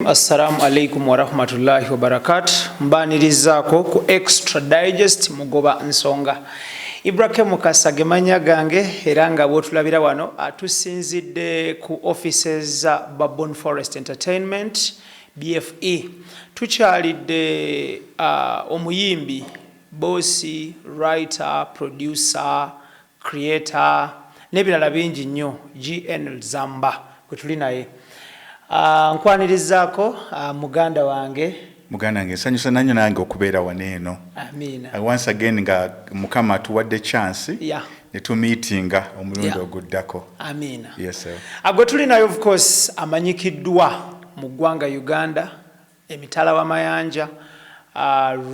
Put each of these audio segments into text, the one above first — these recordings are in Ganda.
Assalamu alaikum wa rahmatullahi wa barakatuh. Mbanirizaako ku Extra Digest mugoba nsonga. Ibrahim Mukasage manya gange era nga bwotulabira wano atusinzidde ku offices za Babon Forest Entertainment BFE. Tukyalidde omuyimbi, bossi, writer, producer, creator n'ebirala bingi nnyo GNL ZAMBA kwe tuli naye. Nkwanirizaako muganda wange nsanyusa nanyo nange okubeera waneeno. Amina. Once again nga Mukama atuwadde chance ne tumeetinga omulundi oguddako. Amina. Yes sir. Agwe tuli nayo of course amanyikiddwa mu ggwanga Uganda, emitala w'amayanja,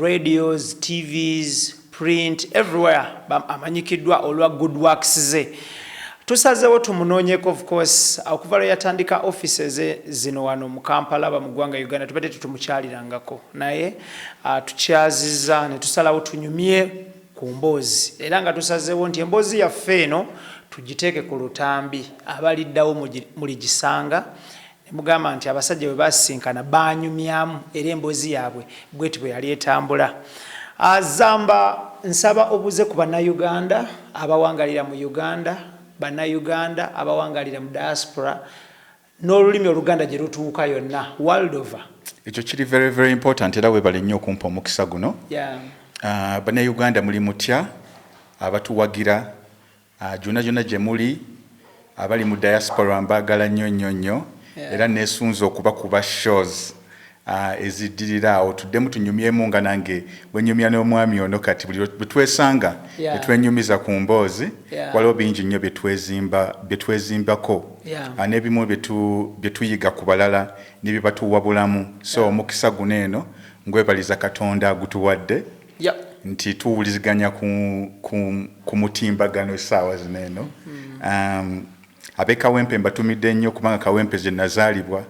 radios, TVs, print, everywhere amanyikiddwa olwa good works ze. Tusazeewo tumunoonyeko of course okuva lwe yatandika offices zino wano mu Kampala mu ggwanga Uganda tubadde tutumukyalirangako naye tukyazizza ne tusalawo tunyumye ku mboozi era nga tusazeewo nti emboozi yaffe eno tugiteeke ku lutambi abaliddawo muligisanga ne mugamba nti abasajja bwe basinkana banyumyamu era emboozi yaabwe bweti bwe yali etambula. Zamba nsaba obuze ku bannayuganda abawangalira mu Uganda, Bannayuganda abawangalira mu diaspora n'olulimi Oluganda gye lutuuka yonna world over. Ekyo kiri very very important era weebale nnyo okumpa omukisa guno. Bannayuganda muli mutya abatuwagira gyonna gye muli abali mu diaspora mbaagala nnyo era neesunza okubakuba shows eziddirira awo tuddemu tunyumyemu nga nange bwenyumya n'omwami ono kati buli bwetwesanga betwenyumiza ku mboozi waliwo bingi nnyo byetwezimbako n'ebimu byetuyiga ku balala ne bye batuwabulamu. So omukisa guno eno ngwebaliza Katonda agutuwadde nti tuwuliziganya ku mutimbagano essaawa zino eno. Ab'e Kawempe mbatumidde nnyo kubanga Kawempe gye nazaalibwa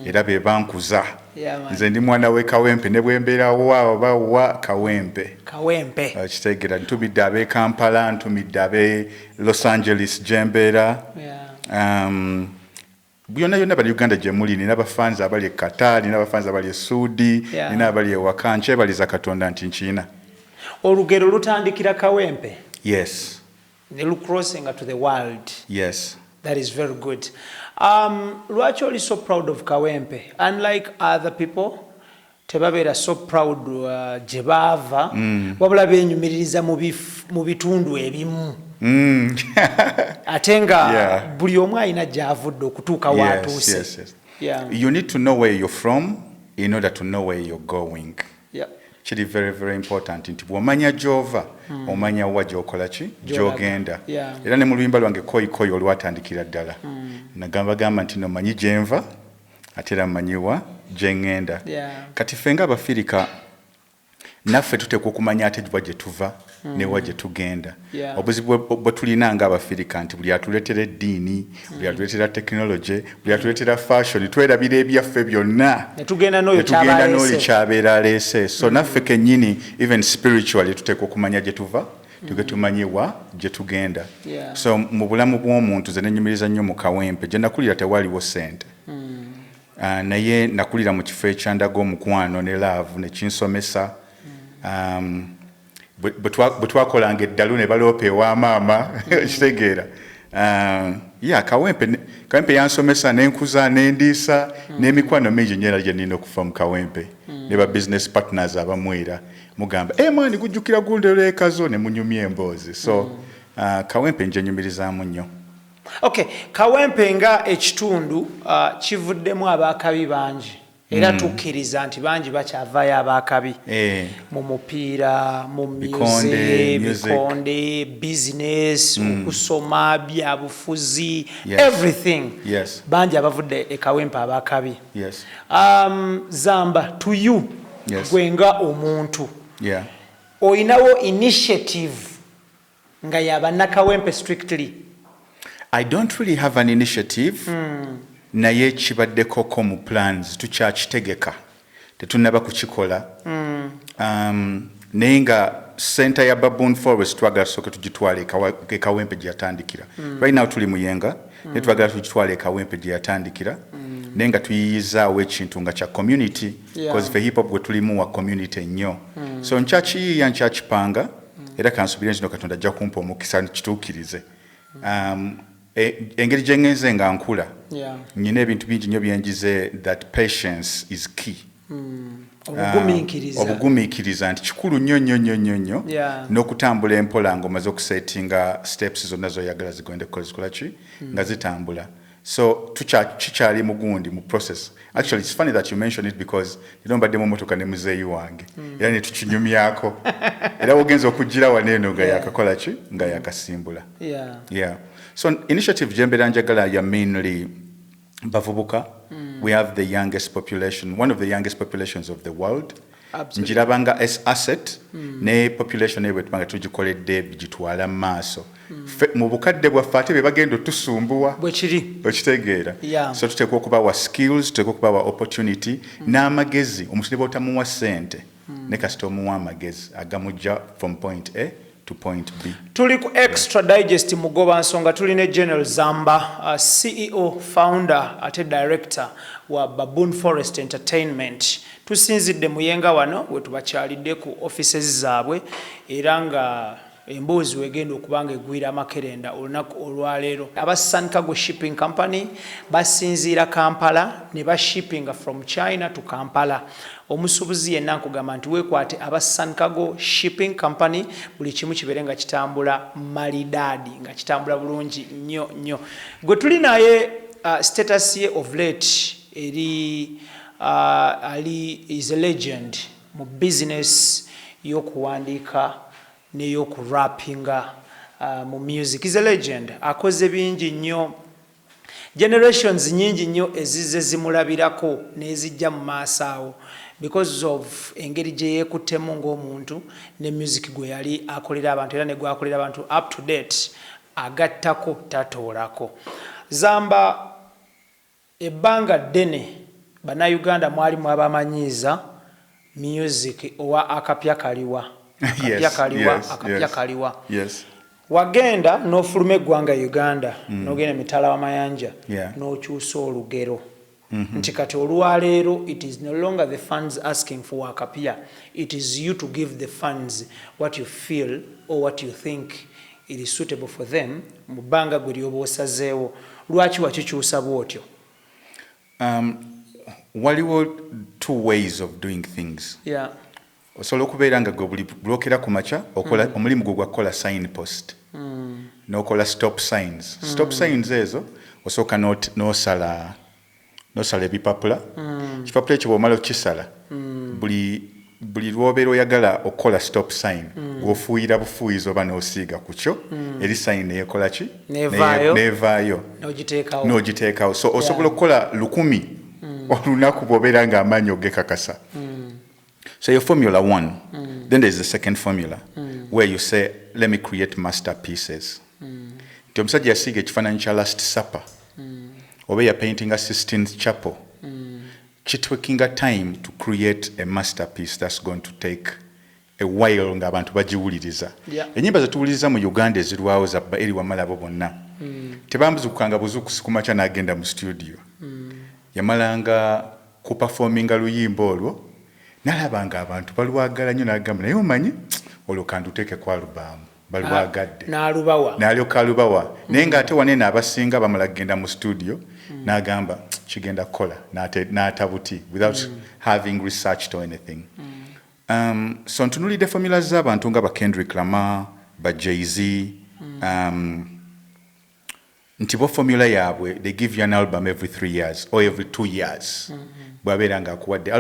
era be bankuza. Nze ndi mwana w'e Kawempe ne bwe mbeera wa Kawempe. Kitegeera ntumidde ab'e Kampala, ntumidde ab'e Los Angeles gye mbeera. Byonna bali Uganda gye muli, nina abafanzi abali e Qatar, nina abafanzi abali e Sudi, nina abali e waka. Nkyebaliza Katonda nti nkina. Olugero lutandikira Kawempe? Yes. Ne lucrossinga to the world? Yes. That is very good. Lwaki oli so proud of Kawempe? Unlike other people, tebabeera so proud gye baava, wabula beenyumiririza mu bitundu ebimu. Ate nga buli omu alina gy'avudde okutuuka w'atuuse. You need to know where you're from in order to know where you're going. Kiri very very important nti bw'omanya gy'ova omanya wa gy'okola ki gy'ogenda. Era ne mu luyimba lwange koyi olwatandikira ddala nagamba nti nomanyi gye nva ate era mmanyiwa gye ŋŋenda. Kati ffe ng'Abafirika naffe tuteekwa okumanya ate wa gye tuva ne wa gye tugenda. Obuzibu bwe tulina ng'Abafirika nti buli atuleetera eddiini, buli atuleetera tekinologi, buli atuleetera fashion, twerabira ebyaffe byonna ne tugenda n'oli kyabeera aleese. So naffe kennyini even spiritually tuteekwa okumanya gye tuva tuge tumanye wa gye tugenda. So mu bulamu bw'omuntu ze nenyumiriza nnyo mu Kawempe gye nakulira tewaliwo ssente. Naye nakulira mu kifo ekyandaga omukwano ne laavu ne kinsomesa. Bwe twakolanga eddalu ne baloopa ewa maama kitegeera. Kawempe yansomesa n'enkuza n'endiisa n'emikwano mingi nnyo gye nnina okufa mu Kawempe ne ba business partners abamwera mugamba mwani gujjukira gundero ekazo ne munyumya emboozi. So Kawempe nje nyumirizaamu nnyo. Okay, Kawempe nga ekitundu kivuddemu abaakabi bangi era tukkiriza nti bangi bakyavaayo abaakabi mu mupiira, mu bikonde, business, okusoma, byabufuzi, everything. Bangi abavudde e Kawempe abaakabi. Zamba, to you, gwe nga omuntu, oyinawo initiative nga y'abanna Kawempe strictly? I don't really have an initiative. Naye kibaddeko mu plans tukyakitegeka tetunnaba kukikola. Naye nga center ya Babon Forest twagala soke tugitwale e Kawempe gyatandikira. Right now tuli Muyenga ne twagala tukitwale Kawempe gye yatandikira naye nga tuyiyizaawo ekintu nga kya community because fe hip hop gwe tulimu wa community nnyo so nkyakiyiiya nkyakipanga era kansubire nti Katonda ajja kumpa omukisa kituukirize engeri gye ngenze nga nkula nnyina ebintu bingi nnyo byenjize that patience is key obugumiikiriza nti kikulu nnyo n'okutambula empola ng'omaze okusetinga steps zonna zoyagala zigende zikola ki nga zitambula so kikyali mugundi mu process actually it's funny that you mention it because mbadde mu motoka ne muzeeyi wange era ne tukinyumyako era wogenza okugira waneeno nga yakakola ki nga yakasimbula so initiative gye mbeera njagala ya mainly bavubuka we have the youngest population, one of the youngest populations of the world. Njirabanga as asset ne population ewe tubanga tugikoledde gitwala maaso mu bukadde bwaffe ate be bagenda tusumbuwa okitegeera so tuteekwa okuba wa skills tuteekwa okuba wa opportunity n'amagezi omuntu ne b'otamuwa ssente ne kasita omuwa amagezi agamujja from point A to point B. Tuli ku extra digest mugoba nsonga tuli ne GNL ZAMBA CEO founder ate director wa Baboon Forest Entertainment tusinzidde muyenga wano we tubakyalidde ku offices zaabwe era nga embuzi wegenda okubanga egwira amakerenda olunaku olwaleero aba Sankago Shipping Company basinziira Kampala ne ba shipping from China to Kampala omusubuzi yenna nkugamba nti weekwate aba Sankago Shipping Company buli kimu kibeere nga kitambula malidaadi nga kitambula bulungi nnyo gwe tuli naye status ye of late eri Ali is a legend mu business y'okuwandiika n'ey'okurappinga mu music is a legend akoze bingi nnyo generations nyingi nnyo ezizze zimulabirako n'ezijja mu maaso awo because of engeri gye yeekuttemu ng'omuntu ne music gwe yali akolera abantu era ne gwakolera abantu up to date agattako tatoolako Zamba ebbanga ddene Bannayuganda mwalimu abamanyiiza music owa akapya kaliwa wagenda n'ofuluma eggwanga Uganda n'ogenda Mitala w'Amayanja n'okyusa olugero nti kati olwaleero it is no longer the funds asking for akapya it is you to give the funds what you feel or what you think it is suitable for them mu bbanga gwe lyoba osazeewo lwaki wakikyusa bw'otyo waliwo two ways of doing things osobola okubeera nga gwe bulokera ku makya okola omulimu gwe gwakukola signpost n'okola stop signs stop signs ezo osooka n'osala ebipapula ekipapula ekyo bw'omala okukisala buli lw'obeera oyagala okukola stop sign gw'ofuuyira bufuuyizi oba n'osiiga ku kyo eri sign eyekola ki neevaayo n'ogiteekawo so osobola okukola 1,000 olunaku bw'obeera ng'amaanyi ogekakasa so your formula 1 then there's the second formula where you say let me create masterpieces nti omusajja yasiiga ekifaananyi kya last supper oba ya painting a Sistine Chapel kitwakinga time to create a masterpiece that's going to take a while ng'abantu bagiwuliriza ennyimba zetuwuliriza mu Uganda ezirwawo zabba eri wamalabo bonna tebambuzukanga buzukusi ku makya n'agenda mu studio yamalanga ku performinga luyimba olwo nalabanga abantu balwagala nnyo n'agamba naye omanyi olwo kanduteeke ku alubamu balwagadde n'alyoka alubawa naye ng'ate waneeno abasinga bamala kugenda mu studio n'agamba kigenda kukola n'atabuti without having researched or anything so ntunulidde formula z'abantu nga ba Kendrick Lamar ba Jay-Z nti bo formula yaabwe they give you an album every 3 years or every 2 years bw'abeera ng'akuwadde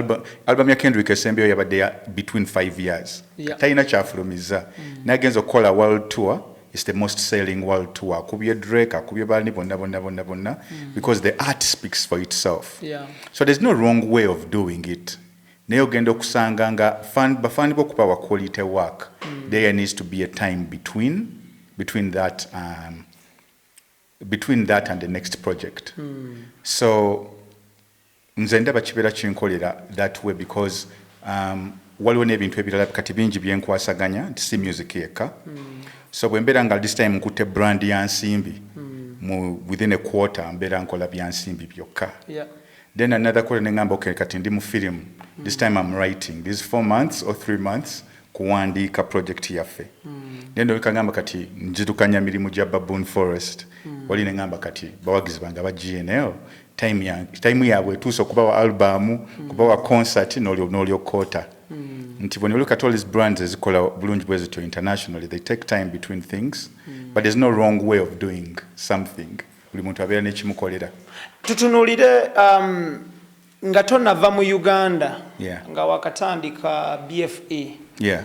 album ya Kendrick esembeyo yabadde between 5 years talina kyafulumiza n'agenza okukola world tour it's the most selling world tour akubye Drake akubye baani bonna because the art speaks for itself so there's no wrong way of doing it naye ogenda okusanga nga bafaani b'okuba wa quality work there needs to be a time between that and the next project so nze ndaba kibeera kinkolera that way because waliwo n'ebintu ebirala kati bingi byenkwasaganya nti si music yekka so bwe mbeera nga this time nkutte brand ya nsimbi within a quarter mbeera nkola byansimbi byokka. Yeah. Then another quarter nengamba okay kati ndi mu film. This time I'm writing. These 4 months or 3 months kuwandiika project yaffe. Then olukagamba kati njidukanya mirimu gya Baboon Forest. Wali nengamba kati bawagizi bange aba GNL time yaabwe etuuse okubawa album, kubawa concert n'olyokota. Nti when you look at all these brands ezikola bulungi bwe zityo internationally, they take time between things, but there's no wrong way of doing something. Buli muntu abeera n'ekimukolera. Tutunuulire nga tonava mu Uganda nga wakatandika BFE. Yeah.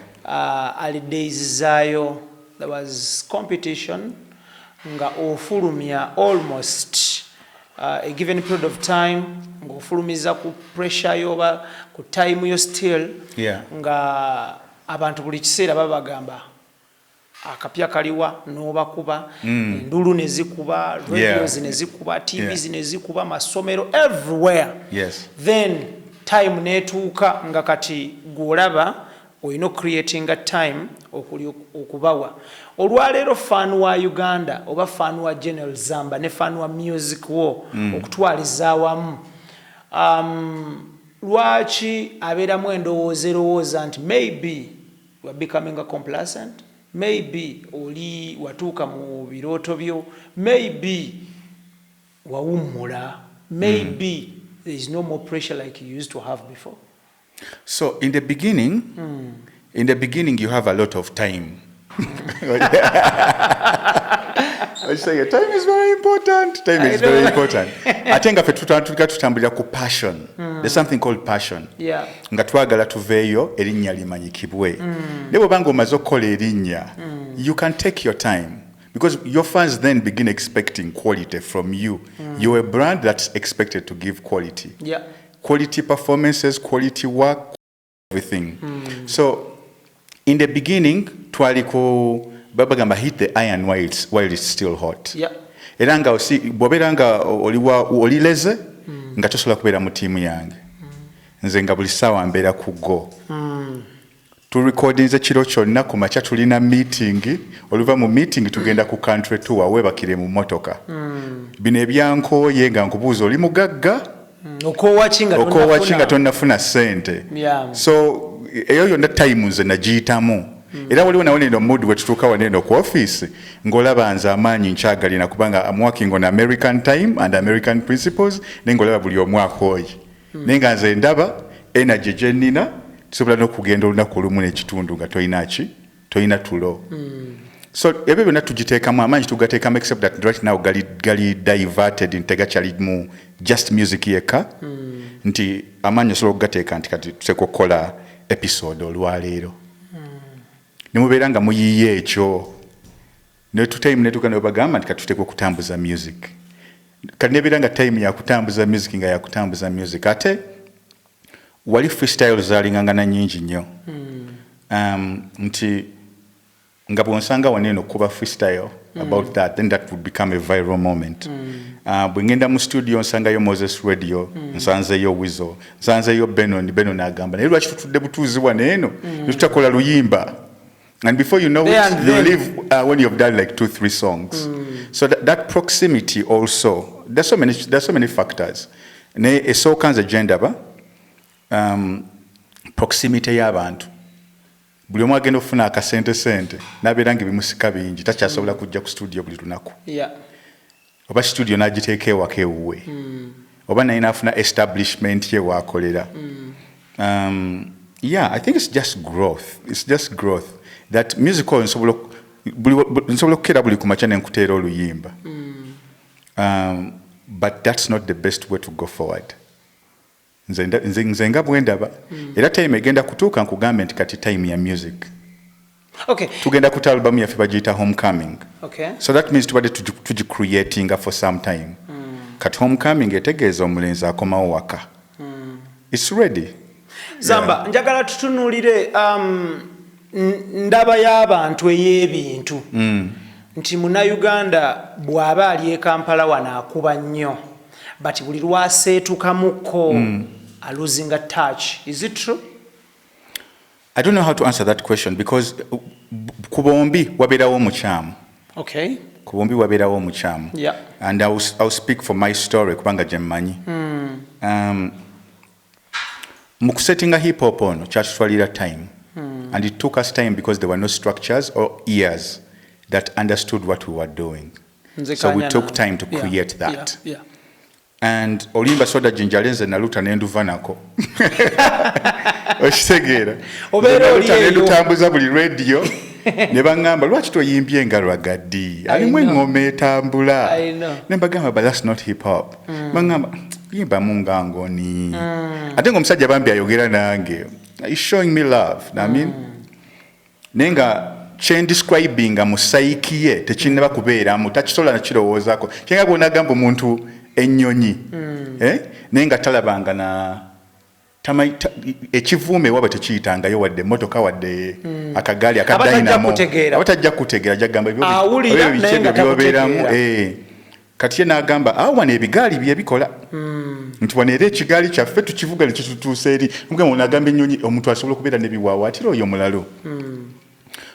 Ali days zaayo there was competition nga ofulumya almost a given period of time ng'ofulumiza ku pressure yoba ku time yo still nga abantu buli kiseera babagamba akapya kaliwa n'obakuba endulu ne zikuba radios ne zikuba TVs ne zikuba masomero everywhere. Then time netuuka nga kati gwolaba oyina creating a time okubawa olwaleero fan wa Uganda oba fan wa GNL Zamba ne fan wa music wo okutwaliza awamu lwaki abeeramu endowooza nti maybe we are becoming a complacent, maybe oli watuuka mu birooto byo, maybe wawummula, maybe there is no more pressure like you used to have before. So in the beginning, you have a lot of time. I say time is very important. Time is very important. I think if tutambulira ku passion, there's something called passion. Yeah. Nga twagala tuveeyo erinnya limanyikibwe. Nebo bango mazo kola erinnya. You can take your time because your fans then begin expecting quality from you. You're a brand that's expected to give quality. Yeah. Quality performances, quality work, everything. So in the beginning, twaliko babagamba hit the iron while it's still hot. Yeah. Era nga bw'obeera nga olileze nga tosobola kubeera mu tiimu yange. Nze nga buli ssaawa mbeera ku go. Turecordinze kiro kyonna ku makya tulina meeting. Oluva mu meeting tugenda ku country tour weebakire mu mmotoka. Bino ebyankooye nga nkubuuza oli mugagga. Okowachinga tonnafuna ssente. So eyo yonna time nze nagiyitamu. Era waliwo nawo neno mood wetutuuka waneno ku office ng'olaba nze amaanyi nkyagalina kubanga I'm working on American time and American principles naye ng'olaba buli omu akooye. Naye nga nze ndaba energy gye nnina tusobola n'okugenda olunaku olumu n'ekitundu nga toyina tulo. So ebyo byonna tugiteekamu amaanyi tugateekamu except that right now gali diverted ntegakyali mu just music yekka nti amaanyi osobola okugateeka nti kati tuteeka okukola episode olwaleero. Nemubeera nga muyiye ekyo time netuuka ne bagamba nti kati tuteeka okutambuza music. Kati nebeera nga time yakutambuza music nga yakutambuza music ate wali freestyle zaalingangana nnyingi nnyo. Nti nga bwonsanga waneno kuba freestyle about that, then that would become a viral moment. Bwe ngenda mu studio nsangayo Moses Radio, nsanzeyo Wizo, nsanzeyo Beno n'agamba naye lwaki tutudde butuuzi waneeno netutakola luyimba. And before you know it, you leave when you've done like 2-3 songs. So that proximity also, there's so many factors. Ne esooka nze gendaba proximity y'abantu. Buli omu agenda okufuna akasente n'abeera ng'ebimusika bingi takyasobola kujja ku studio buli lunaku. Oba studio n'agiteeka ewaka ewuwe. Oba naye n'afuna establishment ye w'akolera. Yeah, I think it's just growth. It's just growth. That musical nsobola okukeera buli ku makya ne nkuteera oluyimba. But that's not the best way to go forward. Nze nga bwe ndaba era time egenda kutuuka nkugambe nti kati time ya music. Okay. Tugenda kuta album yaffe bagiyita Homecoming. Okay. So that means tubadde tugicreating for some time. Kati Homecoming etegeeza omulenzi akomawo waka. It's ready. Zamba, njagala tutunuulire ndaba y'abantu ey'ebintu. Nti Munnayuganda bw'aba ali e Kampala wano akuba nnyo. But buli lwaseetukamukko are losing a touch. Is it true? I don't know how to answer that question because ku bombi wabeerawo omukyamu. Okay. ku bombi wabeerawo omukyamu. And I'll speak for my story kubanga gye mmanyi. Mu kusettinga hip hop ono kyatutwalira time. And it took us time because there were no structures or ears that understood what we were doing. So we took time to create that. And olimba soda jinjalenze naluta nenduva nako. Okitegeera. Naluta nendutambuza buli radio. Ne bangamba lwaki toyimbye nga Lwagaddi. Alimu engoma etambula. Ne bagamba but that's not hip hop. Bangamba yimba mungangoni. Ate ng'omusajja bambi ayogera nange. He's showing me love. I mean, nenga chain describing mu psyche ye tekinnaba kubeeramu takisobola nakirowoozaako kyenga gwonagamba omuntu ennyonyi nenga talabanga na ekivume waba tekiyitangayo wadde emmotoka wadde akagaali akadayinamo abatajja kutegeera jagamba ebyo bikyebyo byobeeramu kati ye n'agamba wano ebigaali bye bikola nti wano era ekigaali kyaffe tukivuga nekitutuusa eri mugamba onagamba ennyonyi omuntu asobola okubeera n'ebiwawaatiro oyo mulalo.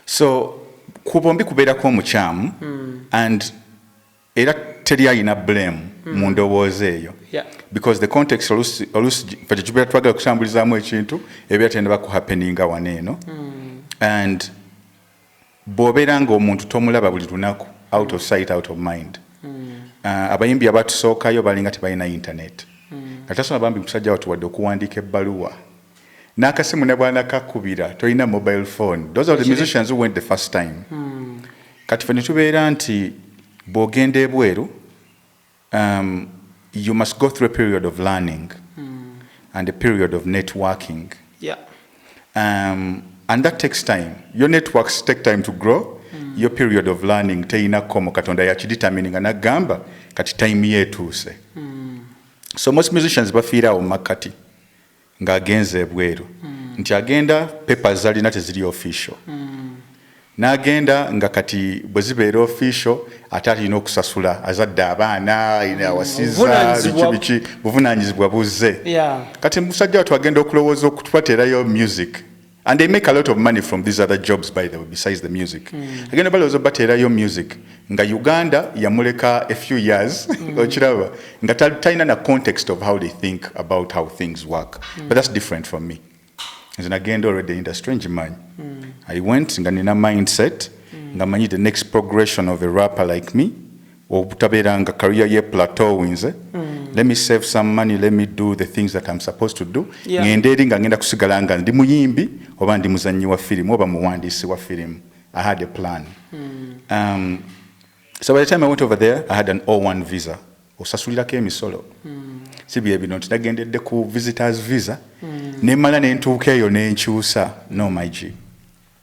So ku bombi kubeerako omukyamu and era teri alina blame mu ndowooza eyo because the context oluusi ffe tubeera twagala kusambulizaamu ekintu ebeera tenda bakuhappeninga wano eno and bw'obeera ng'omuntu tomulaba buli lunaku out of sight out of mind. Abayimbi abatusookayo balinga tebalina internet kati tasoma bambi musajja watu wadde okuwandiika ebbaluwa n'akasimu ne bwana kakubira tolina mobile phone. Those are the musicians who went the first time. Kati ffe ne tubeera nti bw'ogenda ebweru you must go through a period of learning and a period of networking. And that takes time. Your networks take time to grow. Your period of learning teina komo katonda yakidetermining anagamba kati time yetuuse. So most musicians bafiirawo makati ng'agenze ebweru nti agenda papers zalina teziri official n'agenda nga kati bwe zibeera official ate alina okusasula azadde abaana alina awasiza biki buvunaanyizibwa buzze kati musajja watu agenda okulowooza okutubateerayo music. And they make a lot of money from these other jobs, by the way, besides the music. Again, about batera your music. Nga Uganda, yamuleka a few years, ochiraba. Nga taina na context of how they think about how things work. But that's different from me. As an agenda already in the strange man. I went, nga nina mindset, nga manyi the next progression of a rapper like me, or butabera nga career ye plateau winze. Let me save some money, let me do the things that I'm supposed to do. Ngenderi nga ngenda kusigala nga ndi muyimbi oba ndi muzannyi wa firimu oba muwandiisi wa firimu. I had a plan. So by the time I went over there, I had an O1 visa. Osasulirako emisolo. Si bye bino nti nagendedde ku visitors visa. Ne mala ne ntuuka eyo ne nkyusa. No, my G.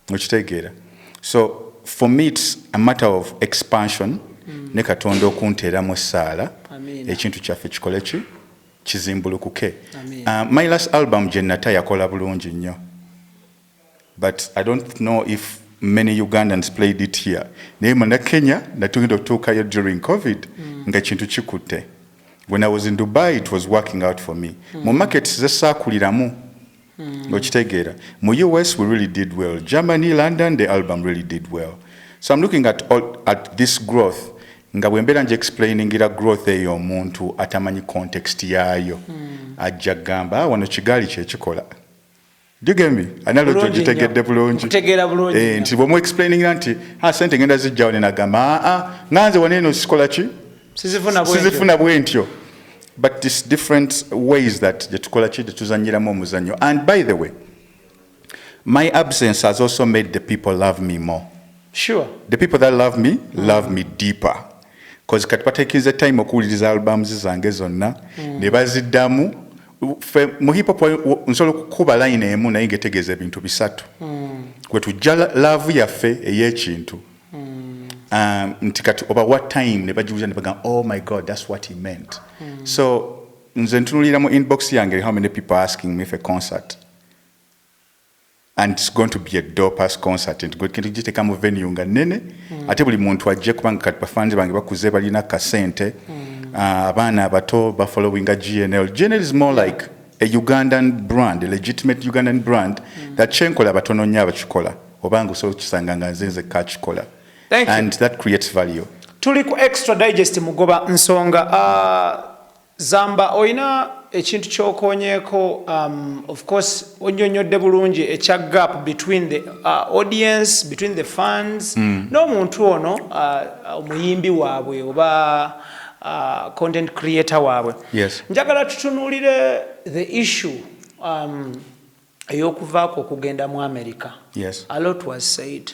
Okitegeera. So for me, it's a matter of expansion. Ne Katonda okunteeramu essaala. Ekintu kyaffe kikole ki kizimbulukuke. My last album gye nata yakola bulungi nnyo, but I don't know if many Ugandans played it here. Naye mu Kenya natugenda okutuukayo during COVID nga kintu kikutte. When I was in Dubai, it was working out for me. Mu markets zesaakuliramu okitegeera. Mu US we really did well. Germany, London, the album really did well. So I'm looking at this growth nga bwembeera nje explainingira growth eyo omuntu atamanyi context yaayo ajja gamba wano kigaali kyekikola. Do you get me? Analogy gitegedde bulungi. Nti bwemu explainingira nti sente ngenda zijjawo ne nagamba nganze wano eno sikola ki sizifuna bwentyo. But this different ways that gye tukola ki tetuzannyiramu omuzannyo. And by the way, my absence has also made the people love me more. Sure. The people that love me deeper. Because kati bateekiriza time okuwuliriza albums zange zonna ne baziddamu mu hip hop nsobola okukuba line emu naye ngetegeeza ebintu bisatu kwe tujja love yaffe ey'ekintu nti kati over what time ne bagiwuliza ne bagamba oh my god that's what he meant. So nze ntunulira mu inbox yange how many people are asking me for a concert. And it's going to be a dope-ass concert. And going to take a venue nga nene. Ate buli muntu ajje kubanga kati bafanze bange bakuze balina kasente. Abaana abato ba following a GNL. GNL is more like a Ugandan brand, a legitimate Ugandan brand that chenkola batono nnyo abakikola. Obanga so kisanga nga nzenze kakikola. And that creates value. Tuli ku extra digest mugoba nsonga. Zamba oyina ekintu kyokonyeko, of course onyonyodde bulungi ekya gap between the audience, between the fans n'omuntu ono omuyimbi waabwe oba content creator waabwe. Yes. Njagala tutunulire the issue eyokuvaako okugenda mu America. Yes. A lot was said.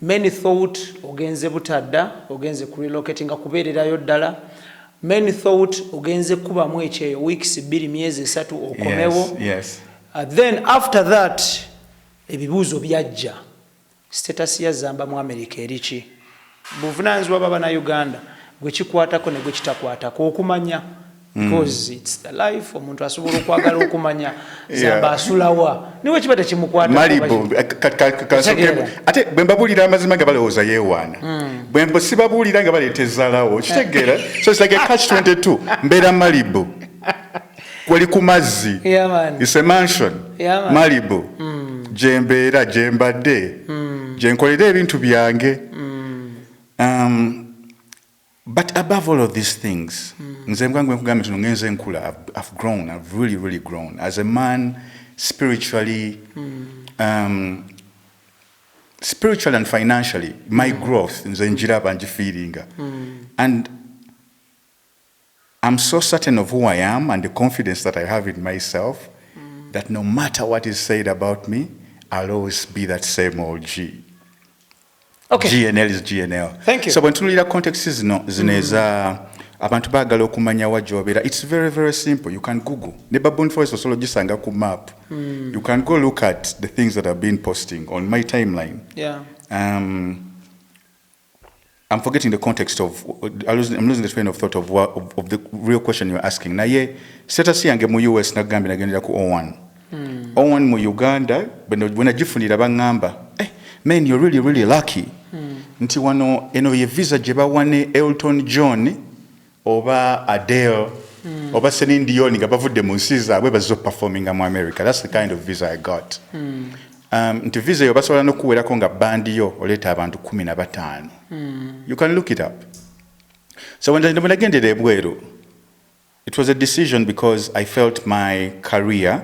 Many thought ogenze butadda, ogenze ku relocating kubeererayo ddala. Many thought ogenze kubamu ekyeyo weeks 2 myezi 3 okomewo. Yes. Then after that ebibuuzo byajja. Status ya Zamba mu America eriki? Buvunaanyizibwa baba na Uganda gwe kikwatako ne gwe kitakwatako okumanya. Because it's the life omuntu asobola okwagala okumanya Zamba asulawa niwe kibata kimukwata Malibu ate bwembabulira amazima nga balowooza yeewaana bwembo sibabulira nga baleetezalawo kitegeera so it's like a catch 22 mbeera Malibu wali ku mazzi it's a mansion Malibu gyembeera gyembadde gyenkolera ebintu byange but above all of these things, I've grown. I've really grown as a man, spiritually, spiritually and financially. My growth in the and I'm so certain of who I am and the confidence that I have in myself that no matter what is said about me, I'll always be that same old G. Okay. GNL is GNL. Thank you. So when you read context zineza abantu bagala okumanya wajobera, it's very simple. You can Google. Nebabun for sociologist ku map. You can go look at the things that I've been posting on my timeline. Yeah. I'm forgetting the context of. I'm losing the train of thought of the real question you're asking. Na ye status yange mu US na gambi nagendera ku O1. O1 mu Uganda when agifunira bangamba. Man, you're really lucky. Nti wano eno ye visa gye bawane Elton John oba Adele oba Celine Dion nga bavudde mu nsi zaabwe bazo performinga mu America. That's the kind of visa I got. Nti visa yo basobola n'okuweerako nga bandi yo oleeta abantu 15. You can look it up. So when I nagendera ebweru, it was a decision because I felt my career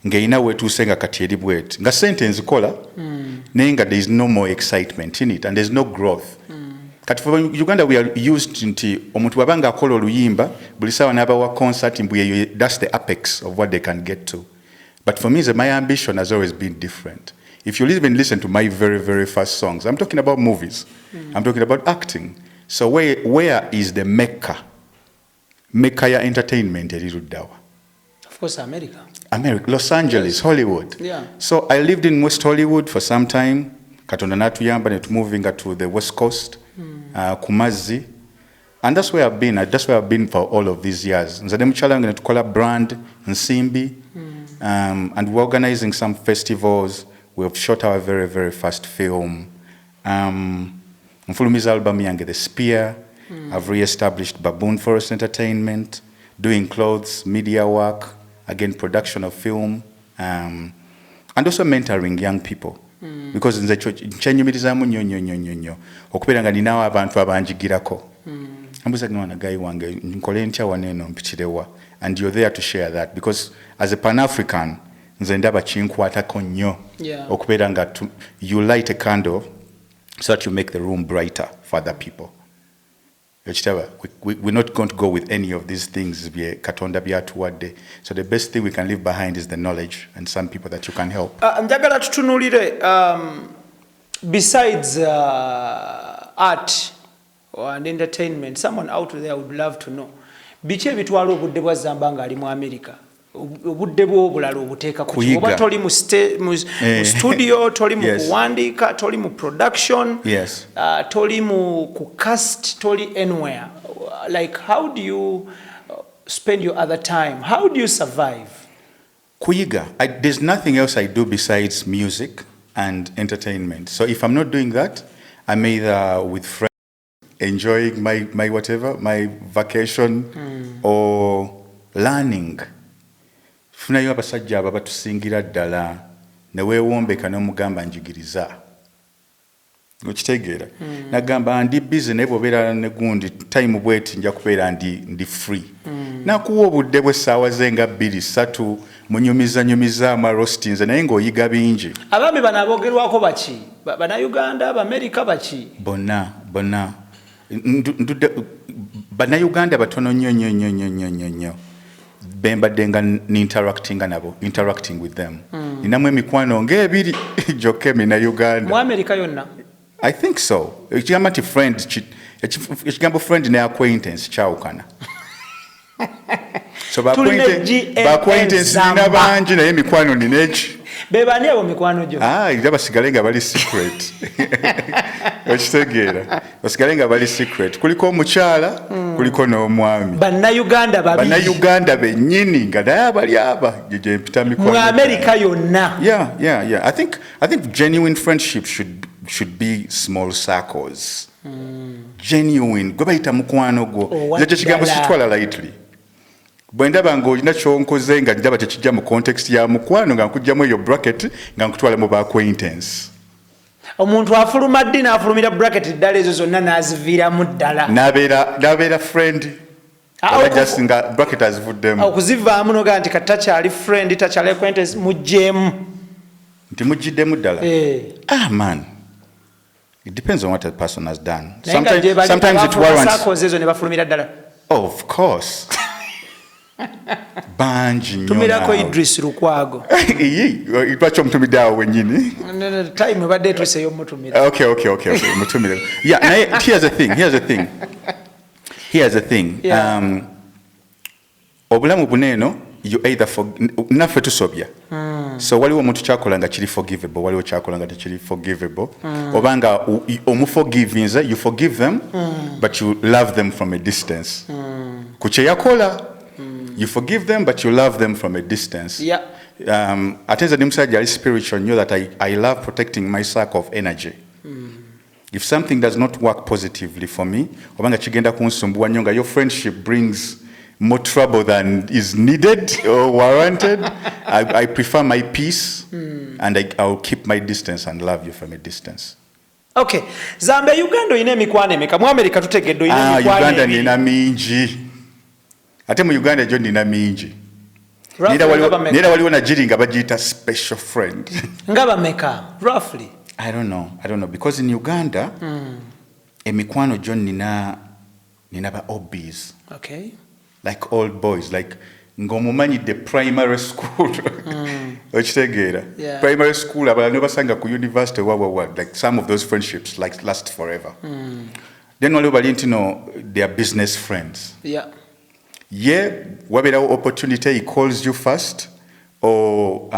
ngeyina wetuuse nga kati eri bwet nga sente nzikola naye nga there is no more excitement in it and there's no growth. Kati for Uganda we are used nti omuntu wabanga akola oluyimba buli sawa n'abawa concert mbuye that's the apex of what they can get to. But for me my ambition has always been different. If you even listen to my very first songs, I'm talking about movies. I'm talking about acting. So where is the Mecca ya entertainment eruddawa? Of course America, Los Angeles, yes. Hollywood. Yeah. So I lived in West Hollywood for some time. Katonda natuyamba ne moving to the West Coast, Kumazzi. And that's where I've been. That's where I've been for all of these years. Nzade mukyala nga tukola brand Nsimbi. And we're organizing some festivals. We've shot our very first film. Mfulumiza album yange The Spear. I've re-established Baboon Forest Entertainment, doing clothes, media work. Again, production of film, and also mentoring young people. Because in the church, nchenyumirizamu nnyo okubeera nga ninawo abantu abanjigirako. Ambuza ngwana guy wange nkole ntya waneno mpikirewa, and you're there to share that because as a Pan-African nze ndaba kinkwatako nnyo okubeera nga you light a candle so that you make the room brighter for other people. We're not going to go with any of these things. So the best thing we can leave behind is the knowledge and some people that you can help. Njagala tutunulire besides art and entertainment, someone out there would love to know. Biki ebitwala obudde bwa Zamba nga ali mu America? Obudde bwo obulala obuteeka ku oba toli mu studio, toli mu kuwandiika, toli mu production, toli mu ku cast, toli anywhere. Like how do you spend your other time? How do you survive? Kuyiga. There's nothing else I do besides music and entertainment. So if I'm not doing that, I'm either with friends, enjoying my whatever, my vacation, or learning. Funayo abasajja abo batusingira ddala ne weewombeka n'omugamba njigiriza. okitegeera nagamba ndi busy naye bw'obeera ne gundi time bweti nja kubeera ndi free nakuwa obudde bw'essaawa ze nga 2-3 munyumiza amarostinze naye ng'oyiga bingi. Abaami bano aboogerwako baki? Bannayuganda, Abamerika baki? Bonna bannayuganda batono nnyo bembadde nga interacting with them. Ninamu emikwano ng'ebiri gyokka Uganda. Mu Amerika yonna? I think so. Ekigambo nti friend, ekigambo friend ne acquaintance kyawukana. So acquaintance nina bangi naye emikwano nina eki. Bebani abo mikwano gyo? Era basigale nga bali secret. Okitegeera. Basigale nga bali secret. Kuliko omukyala, kuliko n'omwami. Bannayuganda babiri. Bannayuganda bennyini nga naye abali aba gye mpita mikwano. Mu Amerika yonna? Yeah. I think genuine friendship should be small circles. Genuine. Gwe bayita mukwano gwo. Ekyo kigambo kitwala lightly. Bwendaba ng'olina kyonkoze nga ndaba tekijja mu context ya mukwano nga nkugjamu eyo bracket nga nkutwala mu acquaintance. Omuntu afuluma ddi n'afulumira bracket ddala ezo zonna n'aziviiramu ddala. N'abeera friend. Just nga bracket azivuddemu. Okuzivaamu noga nti takyali friend, takyali acquaintance mujjeemu. Nti mujjiddemu ddala. Man. It depends on what a person has done. Sometimes it warrants. Of course. Banji nnyo. Tumirako Idris Lukwago. Lwaki omutumidde awo wennyini? Time badde tuseeyo mutumira. Okay. Mutumire. Yeah, here's the thing. Obulamu buneeno you either naffe tusobya. So waliwo omuntu kyakola nga kiri forgivable, waliwo kyakola nga tekiri forgivable. Obanga omuforgivinze, you forgive them, but you love them from a distance. Ku kye yakola, you forgive them, but you love them from a distance. Yeah. Ate nze ndi musajja ali spiritual, know that I love protecting my circle of energy. If something does not work positively for me, obanga kigenda kunsumbuwa nnyo nga your friendship brings more trouble than is needed or warranted, I prefer my peace, and I'll keep my distance and love you from a distance. Okay. Zamba, Uganda ine mikwano emeka. Mu Amerika tutegedde ine mikwano. Uganda nina mingi. Ate mu Uganda jo nina mingi. Nera waliwo na jiri nga bagiyita special friend. Ngaba meka, roughly? I don't know. Because in Uganda, emikwano jo nina ba hobbies. Okay. Like old boys, like ng'omumanyidde primary school. Okitegeera. Primary school, abalala ne basanga ku university, like some of those friendships like last forever. Then waliwo bali nti no, they are business friends. Wabeerawo opportunity, he calls you first, or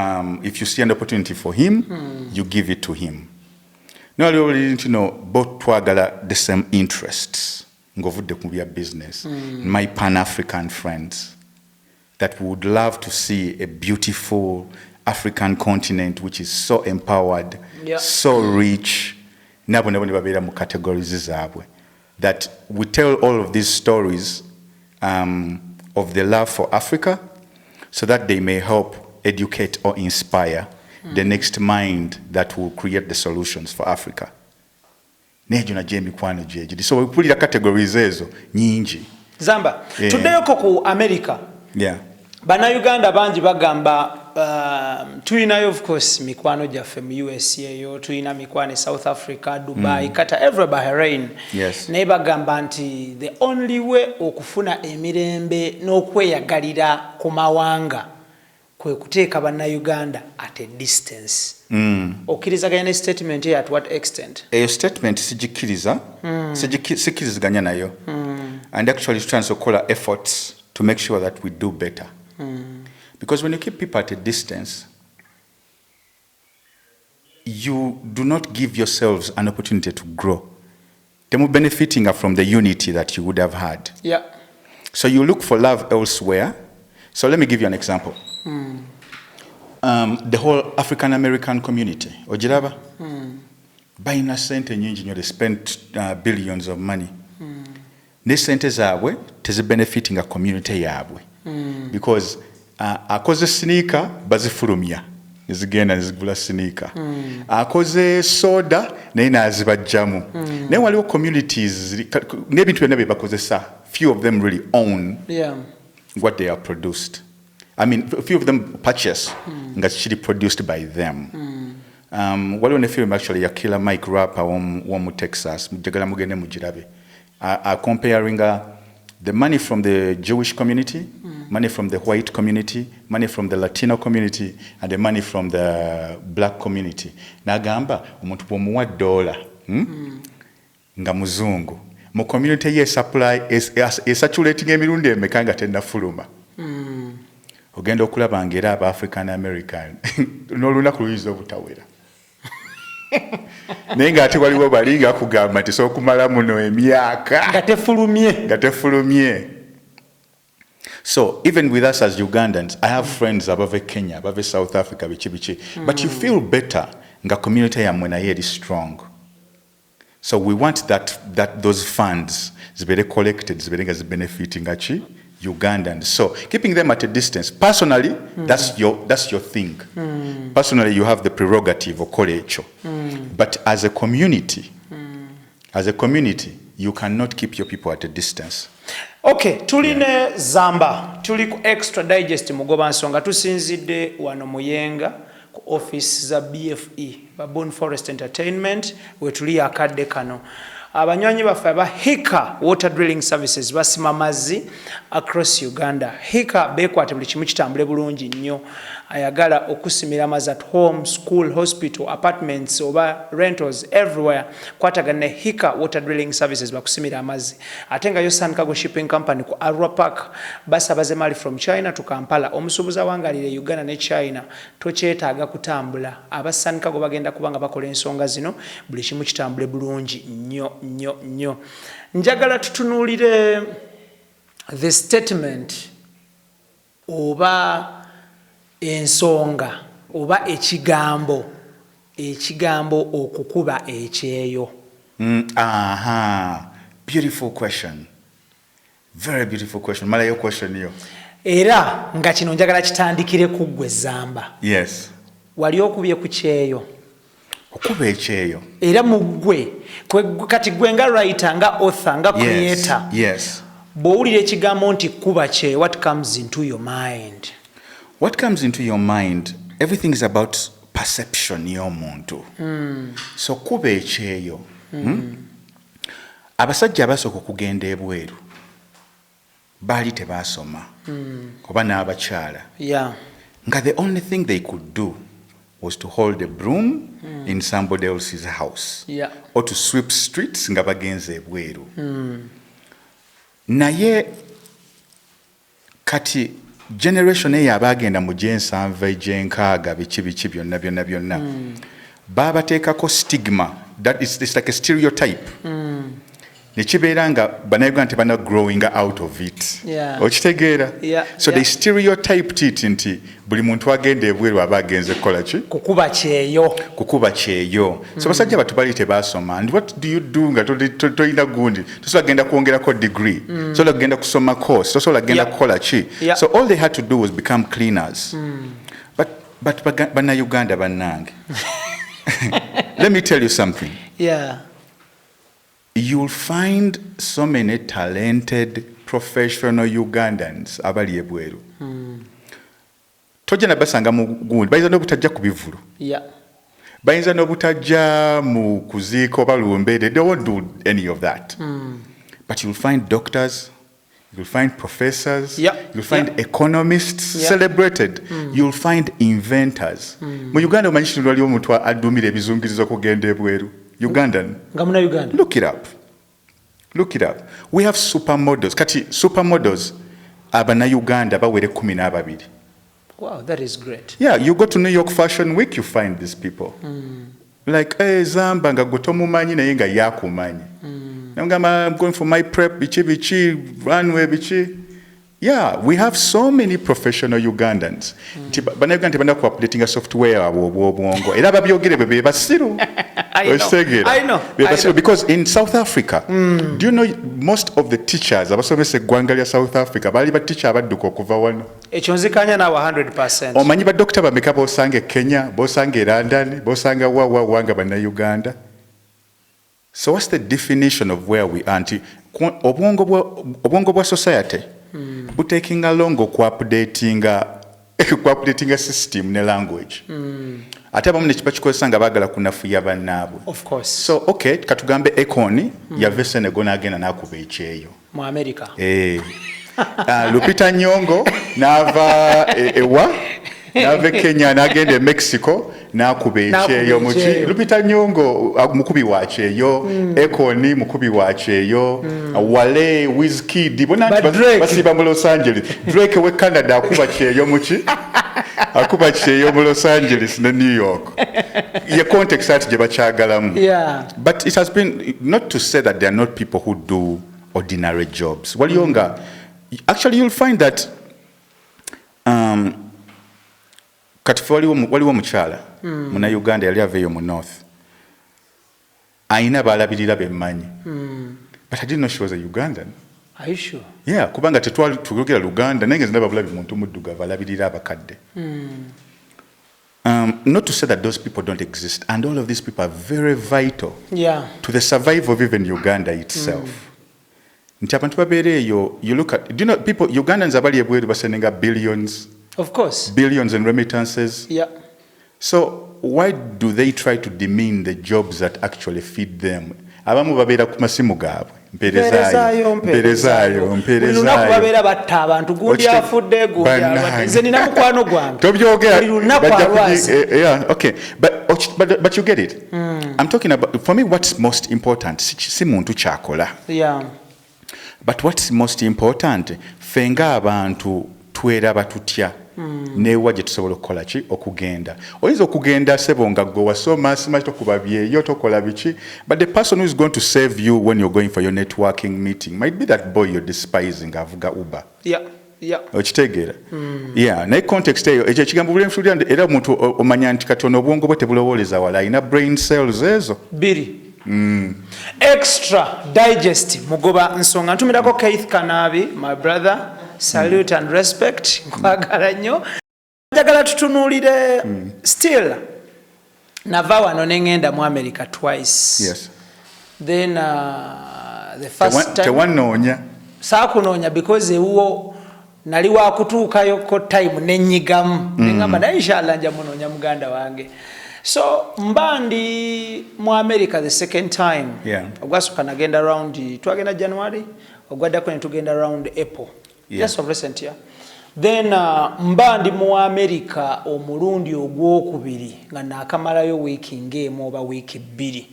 if you see an opportunity for him, you give it to him. No, waliwo nti no, both twagala the same interests. Ngovudde ku bya business. My Pan-African friends that would love to see a beautiful African continent which is so empowered, so rich. Nabo ne babeera mu categories zaabwe. That we tell all of these stories of the love for Africa so that they may help educate or inspire the next mind that will create the solutions for Africa. Nejo na jemi kwano jeji. So wipulira categories ezo nyingi. Zamba, tudeyoko ku America. Bannayuganda bangi bagamba tuyinayo of course mikwano gyaffe mu USA yo, tuyina mikwano South Africa, Dubai, Qatar, every Bahrain. Naye bagamba nti the only way okufuna emirembe n'okweyagalira ku mawanga kwe kuteeka bannayuganda at a distance. Okkirizaganya ne statement at what extent? Eyo statement sigikkiriza, sikkiriziganya nayo. And actually trying to call efforts to make sure that we do better. Because when you keep people at a distance, you do not give yourselves an opportunity to grow. Them benefiting from the unity that you would have had. So you look for love elsewhere. So let me give you an example. The whole African American community, Ojiraba, buying a sente nyingi nyo, they spent billions of money. Ne sente zaabwe tezi benefiting a community yaabwe. Because akoze sneaker bazifulumya. nezigenda nezigula sinika akoze soda naye nazibajjamu naye waliwo communities n'ebintu byonna bye bakozesa few of them really own what they are produced. I mean, a few of them purchase nga kiri produced by them. Waliwo ne film actually ya Killer Mike rapper womu Texas mujagala mugende mugirabe comparing the money from the Jewish community, money from the white community, money from the Latino community, and the money from the black community. Nagamba omuntu bw'omuwa $1 nga muzungu mu community ye supply saturating emirundi emeka nga tennafuluma. Ogenda okulaba ng'era aba African American n'olunaku luyinza obutawera. Naye ng'ate waliwo bali nga kugamba nti sookumala muno emyaka nga tefulumye. So even with us as Ugandans, I have friends above Kenya, above South Africa, bichi. But you feel better nga community yammwe naye eri strong. So we want that those funds zibeere collected, zibeere nga zibenefiting Ugandans. So keeping them at a distance, personally, that's your thing. Personally, you have the prerogative of kolecho. But as a community, you cannot keep your people at a distance. Okay, tuline Zamba, tuli ku extra digest mugoba nsonga tusinzidde wano Muyenga ku office za BFE, Baboon Forest Entertainment, we tuli akadde kano. Abanywanyi baffe aba Hika Water Drilling Services basima mazzi across Uganda. Hika bekwate buli kimu kitambule bulungi nnyo. Ayagala okusimira amazzi at home, school, hospital, apartments, oba rentals, everywhere. Kwatagane Hika Water Drilling Services bakusimira amazzi. Atenga yo Sun Cargo Shipping Company ku Arua Park basabaze mali from China to Kampala. Omusubuza wangalire Uganda ne China tokyetaaga kutambula. Aba Sun Cargo bagenda kubanga bakola ensonga zino buli kimu kitambule bulungi nnyo. Njagala tutunulire the statement oba ensonga oba ekigambo okukuba ekyeyo. Beautiful question. Very beautiful question. Mala yo question yo. Era nga kino njagala kitandikire ku ggwe Zamba. Yes. Wali okubye ku kyeyo. Okuba ekyeyo. Era mu ggwe kati gwe nga writer nga author nga creator. Yes. Bw'owulira ekigambo nti kuba kyeyo, what comes into your mind? What comes into your mind, everything is about perception y'omuntu. So kuba ekyeyo. Abasajja abasooka okugenda ebweru baali tebaasoma oba n'abakyala. Nga the only thing they could do was to hold a broom in somebody else's house. Or to sweep streets nga bagenze ebweru. Naye kati generation eyo abagenda mu gyensanva egyenkaaga biki byonna babateekako stigma, that is like a stereotype. Nekibeera nga bannayuganda tebana growing out of it. Okitegeera? So they stereotyped it nti buli muntu agenda ebweru aba agenze kukola ki? Kukuba kyeyo. So basajja batu bali tebaasoma. And what do you do nga tolina gundi? Tosobola genda kwongerako degree. Tosobola genda kusoma course. Tosobola genda kukola ki? So all they had to do was become cleaners. But bannayuganda bannange. Let me tell you something. You'll find so many talented professional Ugandans abali ebweru. Tojja nabasanga mu gundi bayinza n'obutajja ku bivulu. Bayinza n'obutajja mu kuziika oba lumbede. They won't do any of that. But you'll find doctors, you'll find professors, you'll find economists celebrated, you'll find inventors. Mu Uganda omanyi kintu waliwo omuntu addumira ebizungirizo okugenda ebweru. Ugandan. Look it up. We have supermodels. Kati supermodels abana Uganda bawere 12. Wow, that is great. Yeah, you go to New York Fashion Week, you find these people. Like, hey, Zamba nga gotomumanyi naye nga yakumanyi. I'm going for my prep, bichi, runway, bichi. Yeah, we have so many professional Ugandans. Bana Uganda bana ku updating a software abo obwongo. Era babyogere bebe basiru. I know. Because in South Africa, do you know most of the teachers abasomesa eggwanga lya South Africa bali ba teacher abadduka okuva wano. Ekyo nzikanya nawe 100%. Omanyi ba doctor bameka bosanga Kenya, bosanga London, bosanga wanga bannayuganda. So what's the definition of where we are? Obwongo bwa society taking along ku-updating system ne language. Ate abamu ne kiba kikozesa nga baagala kunafuya bannaabwe. Of course. So okay, katugambe Ekoni yava Senegal n'agenda n'akuba ekyeyo mu America. Lupita Nyong'o n'ava n'ava Kenya n'agenda Mexico n'akuba ekyeyo muki. Lupita Nyong'o mukubi wa kyeyo, Ekoni mukubi wa kyeyo, Wale, Wizkid bona basiba mu Los Angeles. Drake we Canada akuba kyeyo muki. Akuba kyeyo mu Los Angeles ne New York. Your context ati gye bakyagalamu. Yeah. But it has been, not to say that there are not people who do ordinary jobs. Walionga, actually you'll find that katifu waliwo mukyala muna Uganda yali aveeyo mu North. Ayina balabirira bemmanyi. But I didn't know she was a Ugandan. Are you sure? Yeah, kubanga tetwalugera Luganda nange ndaba bulabi muntu muddugavu alabirira abakadde. Not to say that those people don't exist, and all of these people are very vital to the survival of even Uganda itself. Nti abantu babeereeyo, you look at, do you know people, Ugandans abali ebweru basenenga billions. Of course. Billions in remittances. Yeah. So why do they try to demean the jobs that actually feed them? Abamu babeera ku masimu gaabwe. Mperezayo. Babeera batta abantu gundi afudde gundi abadde. Nze nina mukwano gwange. Yeah, okay. But you get it. I'm talking about, for me, what's most important, si muntu kyakola. Yeah. But what's most important, fenga abantu tweraba tutya. Newa gye tusobola okukola ki okugenda. Oyinza okugenda sebo nga gwe wasoma simanyi tokuba byeyo tokola biki, but the person who is going to save you when you're going for your networking meeting might be that boy you're despising avuga Uber. Yeah. Okitegeera. Yeah, naye context eyo ekyo ekigambo buli mfulira era omuntu omanya nti katono obwongo bwe tebulowooleza wala ayina brain cells ezo. Biri. Extra digest mugoba nsonga ntumirako Keith Kanabi, my brother. Salute and respect. Nkwagala nnyo. Njagala tutunuulire still nava wano ne ngenda mu America twice. Yes. Then the first time tewanoonya. Saakunoonya because ewuwo nali wa kutuukayo ko time nenyigamu. Nengamba na inshallah nja munoonya muganda wange. So mbandi mu America the second time. Yeah. Ogwasooka nagenda around twagenda January, ogwaddako ne tugenda around April. Just of recent year. Then mbandi mu America omulundi ogwokubiri nga nakamalayo week ng'emu oba week bbiri.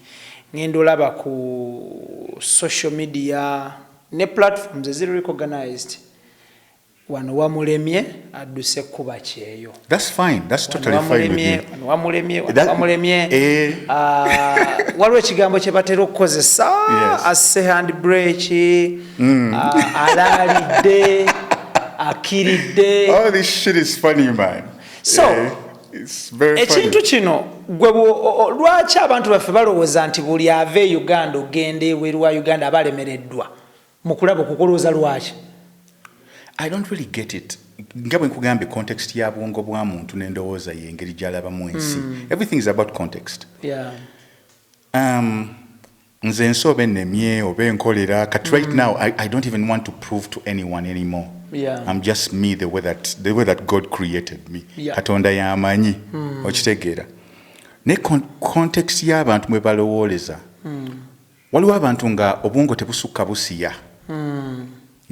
Ngenda olaba ku social media ne platforms eziri recognized. Wano wamulemye adduse kuba kyeyo. That's fine. That's totally fine with me. Wamulemye. Waliwo ekigambo kye batera okukozesa asse handbrake, alaalidde, akiridde. All this shit is funny, man. So, it's very funny. Ekintu kino gwe lwaki abantu baffe balowooza nti buli ave Uganda ogenda ebweru wa Uganda abalemereddwa mu kulaba okukolooza lwaki? I don't really get it. Nga bwe nkugambe context ya bwongo bwa muntu n'endowooza y'engeri gy'alabamu ensi. Everything is about context. Yeah. Nze ensobe ennemye oba enkolera kati right now I don't even want to prove to anyone anymore. Yeah. I'm just me the way that God created me. Yeah. Katonda y'amanyi. Okitegeera. Ne context y'abantu mwe balowooleza. Waliwo abantu nga obwongo tebusukka busiya.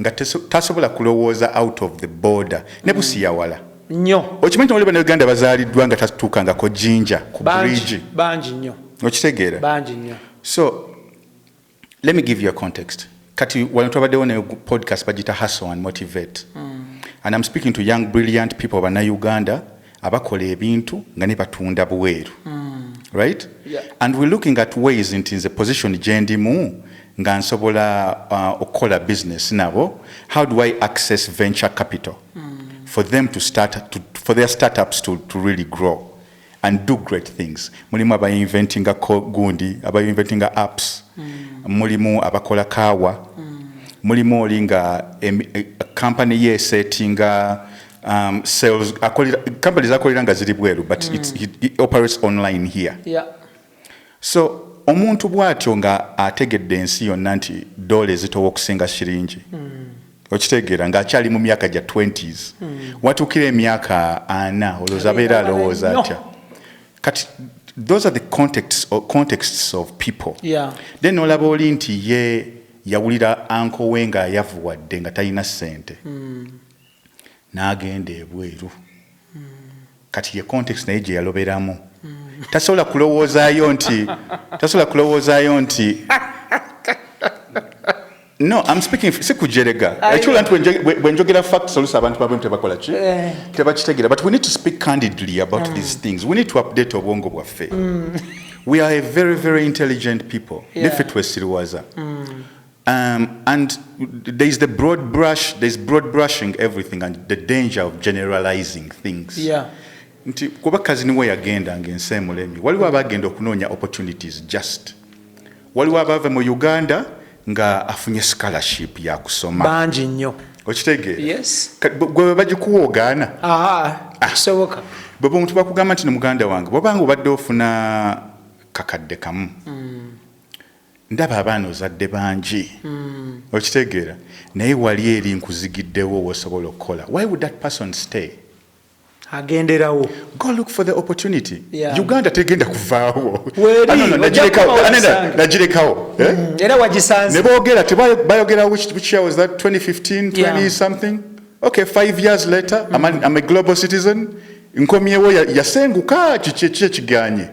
Nga tasobola kulowooza out of the border ne busiya wala nnyo. Okimanyi oli bano Uganda bazaaliddwa nga tatuukangako jinja ku bridge. Bangi nnyo. Okitegeera. Bangi nnyo. So let me give you a context. Kati wano twabaddewo ne podcast bagita Hustle and Motivate. And I'm speaking to young brilliant people bana Uganda abakola ebintu nga ne batunda bweru. Right? Yeah. And we're looking at ways into the position gyendimu nga nsobola okola business nabo. How do I access venture capital for them to start for their startups to really grow? and do great things. Mulimu aba inventinga gundi, aba inventinga apps. Mulimu abakola kawa. Mulimu olinga a company ye settinga sales companies akoliranga ziri bweru, but it operates online here. Yeah. So omuntu bwatyo nga ategedde ensi yonna nti doole zitowa okusinga shiringi. Okitegeera ng'akyali mu myaka gya 20s. Watuukira emyaka 4 olowooza abeera alowooza atya. Kati those are the contexts of people. Yeah. Then olaba oli nti ye yawulira anko we nga yavuwadde nga talina ssente. N'agenda ebweru. Kati ye context naye gye yaloberamu. Tasobola kulowoozaayo nti No, I'm speaking sikujerega. Actually, when njogera facts olusa abantu babwe tebakola ki tebakitegera, but we need to speak candidly about these things. We need to update obwongo bwaffe. We are a very, very intelligent people. Nefe twesiriwaza. And there's broad brushing everything and the danger of generalizing things. Yeah. Nti kuba kazini we yagenda ng'ensi emulemi, waliwo abagenda okunoonya opportunities just. Waliwo abava mu Uganda nga afunye scholarship ya kusoma. Banji nnyo. Okitegeera? Yes. Gwe bagikuwa ogaana. Kisoboka. Bwe omuntu bakugamba nti ne muganda wange bw'obanga obadde ofuna kakadde kamu. Ndaba abaana ozadde bangi. Okitegeera? Naye wali eri nkuzigiddewo w'osobola okukola. Why would that person stay? Agenderawo. Go look for the opportunity. Yeah. Uganda tegenda kuvaawo. Nagirekawo. Era wagisanze. Ne boogera tebayogera which year was that? 2015, 20 something? Okay, 5 years later, I'm a global citizen. Nkomyewo yasenguka kiki ekiganye.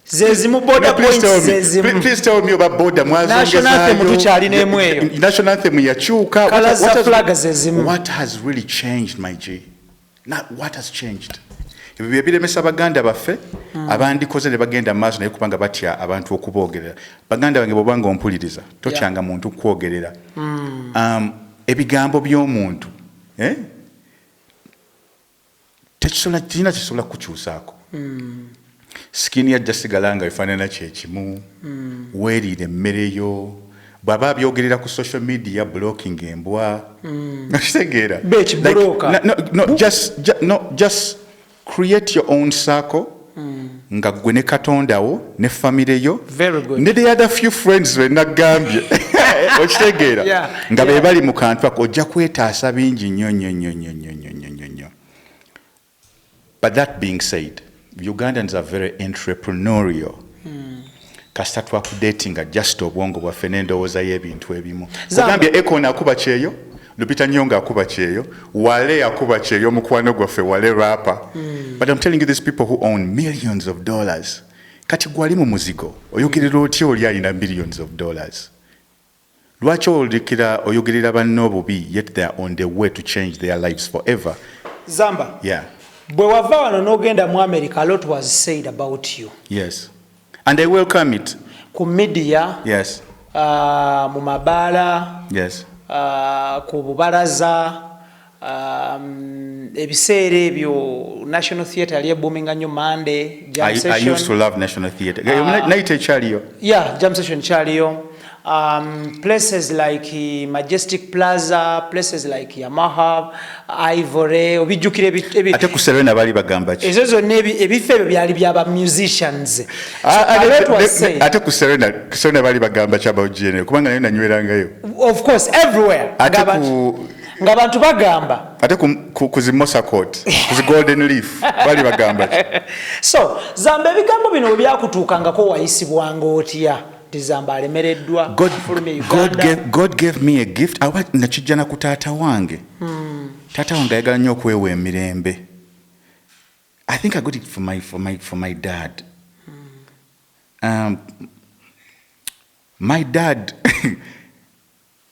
Zezimu border points zezimu. Please tell me about border. National anthem tukyalina emu eyo. National anthem yakyuka. What has really changed, my G? Now, what has changed? Ebyo biremesa baganda baffe abandikoze ne bagenda maaso naye kubanga batya abantu okuboogerera. Baganda bange bobanga ompuliriza tokyanga muntu kwogerera. Ebigambo by'omuntu tekina kisobola kukyusaako. Skin yajja sigala nga efaanana kyekimu. Weeriire emmere baba byogerera ku social media blocking embwa. Nakitegeera. Just create your own circle. Nga gwe ne Katondawo ne family yo. Very good. Ne the other few friends we nagambye. Okitegeera. Nga be bali mu kantu ako ojja kwetaasa bingi nnyo. But that being said, Ugandans are very entrepreneurial. Kasita twakudatinga just obwongo bwaffe n'endowooza y'ebintu ebimu. Ogambye Ekona akuba kyeyo, Lupita Nyonga akuba kyeyo, Wale akuba kyeyo mukwano gwaffe Wale rapper. But I'm telling you, these people who own millions of dollars. Kati gwali mu muzigo, oyogerera otya oli alina billions of dollars? Lwaki oyogerera banno obubi, yet they are on the way to change their lives forever? Zamba. Yeah. Bwe wava wano n'ogenda mu America, a lot was said about you. Yes. And I welcome it. Ku media. Yes. Mu mabaala. Yes. Ku bubalaza. Ebiseera ebyo National Theatre yali booming nnyo Monday. Jam session. I used to love National Theatre. Night ekyaliyo. Yeah, jam session kyaliyo. Places like Majestic Plaza, places like Yamaha, Ivory, obijjukira ate ku Serena bali bagamba ki? Ezo zonna ebifo ebyo byali byaba musicians. Ate ku Serena bali bagamba ki about GNL kubanga nayo nanywerangayo. Of course, everywhere. Nga bantu bagamba. Ate ku Zimosa Court, ku Golden Leaf bali bagamba ki? So, Zamba ebigambo bino byakutuukangako wayisibwanga otya? God gave me a gift. Nakijja na ku taata wange. Taata wange ayagala nnyo okwewa emirembe. I think I got it for my dad. My dad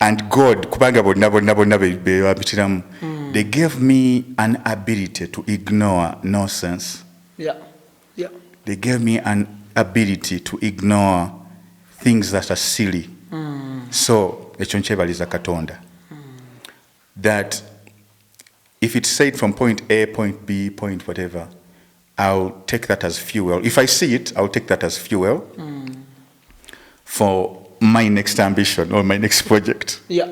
and God, kubanga bonna bebabitiramu, they gave me an ability to ignore nonsense. Yeah. They gave me an ability to ignore things that are silly. So, ekyo nkyebaliza Katonda. That if it's said from point A, point B, point whatever, I'll take that as fuel. If I see it, I'll take that as fuel for my next ambition or my next project. Yeah.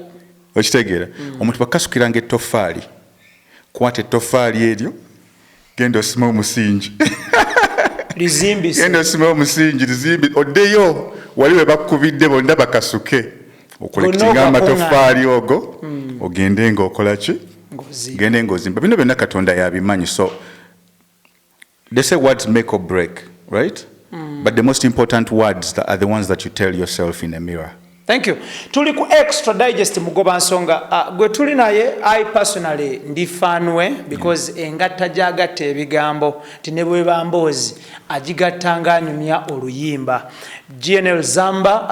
Okitegeera omuntu bakasukiranga ettoffaali kwata ettoffaali eryo genda osima omusingi lizimbise genda osima omusingi lizimbi oddeyo wali we bakubidde bonna bakasuke okulekitinga amatoffaali ogo ogende ng'okola ki gende ng'ozimba bino byonna Katonda yabimanyi. So they say words make or break, right? But the most important words are the ones that you tell yourself in a mirror. Thank you. Tuli ku extra digest mugoba nsonga gwe tuli naye I personally ndifanwe because engatta jagatta ebigambo tinebwe bambozi ajigattanga anyumya oluyimba. GNL ZAMBA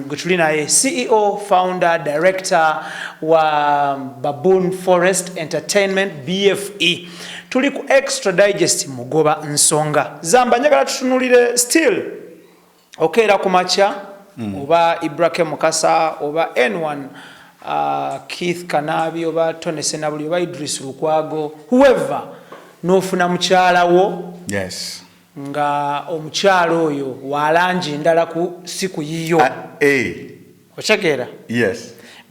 gwe tuli naye CEO, founder, director wa Baboon Forest Entertainment BFE. Tuli ku extra digest mugoba nsonga. Zamba njagala tutunulire still okera kumacha oba Ibrahim Mukasa oba N1 Keith Kanabi oba Tony Senabuli oba Idris Lukwago whoever nofuna mukyala wo nga omukyala oyo walangi ndala ku siku yiyo okyegera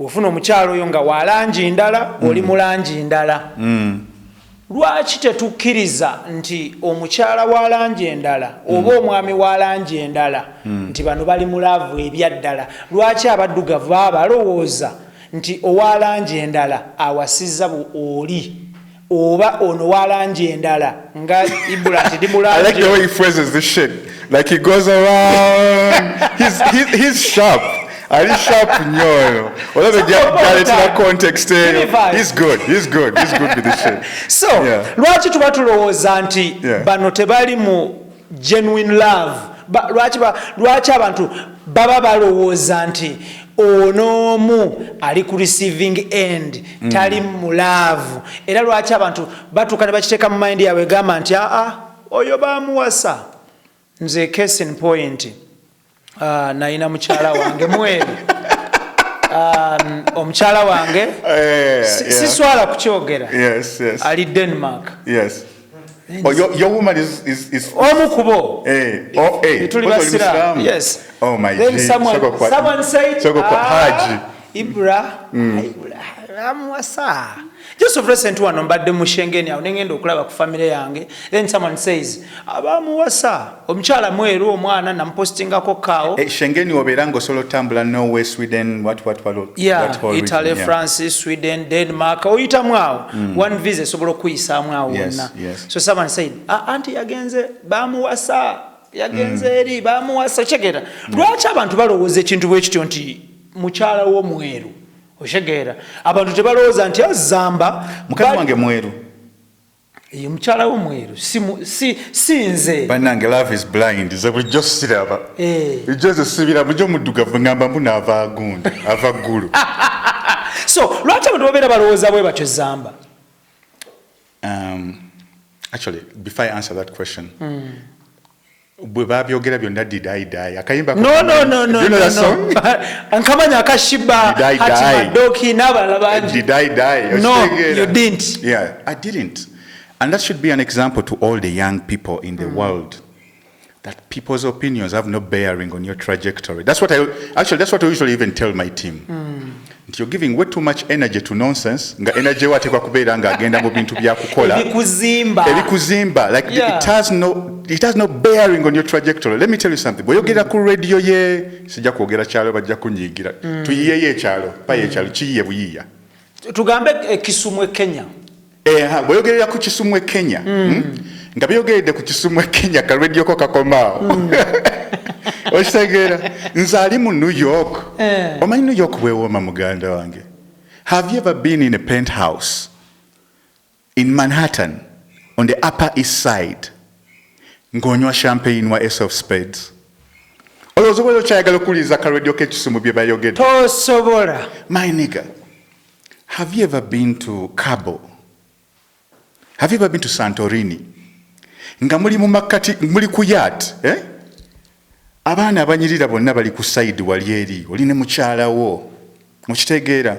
ofuna omukyala oyo nga walangi ndala oli mulangi ndala lwaki tetukkiriza nti omukyala wa langi endala oba omwami wa langi endala nti bano bali mu laavu ebyaddala? Lwaki abaddugavu abalowooza nti owa langi endala awasizza oli oba ono wa langi endala nga Ibrahim ndi mulangi? I like the way he phrases this shit. Like he goes around. He's sharp. Ali sharp nyoyo. Whatever get that context he's good with this shit. So, lwaki tuba tulowooza nti bano tebali mu genuine love? Lwaki abantu baba balowooza nti onomu ali ku receiving end tali mu love? Era lwaki abantu batuuka ne bakiteeka mu mind yaabwe gamba nti oyo bamuwasa? Nze case in point naina mukyala wange mweru omukyala wange siswala kukyogera ali Denmark. Your woman is omukubo tuli basira. Oh my God. Someone said Ibra amuwasa. Just of recent one mbadde mu Schengen awo nengenda okulaba ku family yange, then someone says abamuwasa omukyala mweru omwana nampostingako kawo Schengen oberango solo tambula Norway, Sweden, what Italy region, France, Sweden, Denmark oyita mwawo one visa sobola okuyisa mwawo wonna. So someone said anti yagenze bamuwasa yagenze eri bamuwasa. Chegera lwaki abantu balowooza ekintu bwe kityo nti mukyala wo mweru? Oshegera abantu tebalowooza nti Zamba mukazi wange mweru mukyala wo mweru si nze banange love is blind ze bulijjo siraba ijjo sibira bulijjo muddugavu ngamba mbuna ava agunda ava ggulu. So lwaki abantu babeera balowooza bwe batyo Zamba? Actually before I answer that question bwe babyogera byonna did I die akayimba no ankamanya akashiba hati madoki n'abalala bangi. Did I die? No, you didn't. Yeah, I didn't. And that should be an example to all the young people in the world, that people's opinions have no bearing on your trajectory. That's what I usually even tell my team. You're giving way too much energy to nonsense. Nga energy watekwa kubeera nga agenda mu bintu bya kukola. Ebikuzimba. Like it has no bearing on your trajectory. Let me tell you something. Boyogera ku radio ye sijja kwogera kyalo bajja kunyigira. Tuyiye ye kyalo. Pa ye kyalo kiyiye buyiya. Tugambe Kisumu Kenya. Boyogerera ku Kisumu Kenya. Nga byogeredde ku Kisumu Kenya ka radio ko kakomao. Oshtegera nzali mu New York. Omanyi New York bwewooma muganda wange. Have you ever been in a penthouse in Manhattan on the Upper East Side ng'onywa champagne wa Ace of Spades? Olowooza bwe okyayagala okuwuliriza ka radio k'Ekisumu bye bayogedde? Tosobola. My nigga, have you ever been to Cabo? Have you ever been to Santorini? Nga muli mu makati muli ku yacht, abaana abanyirira bonna bali ku side wali eri oli ne mukyala wo mukitegeera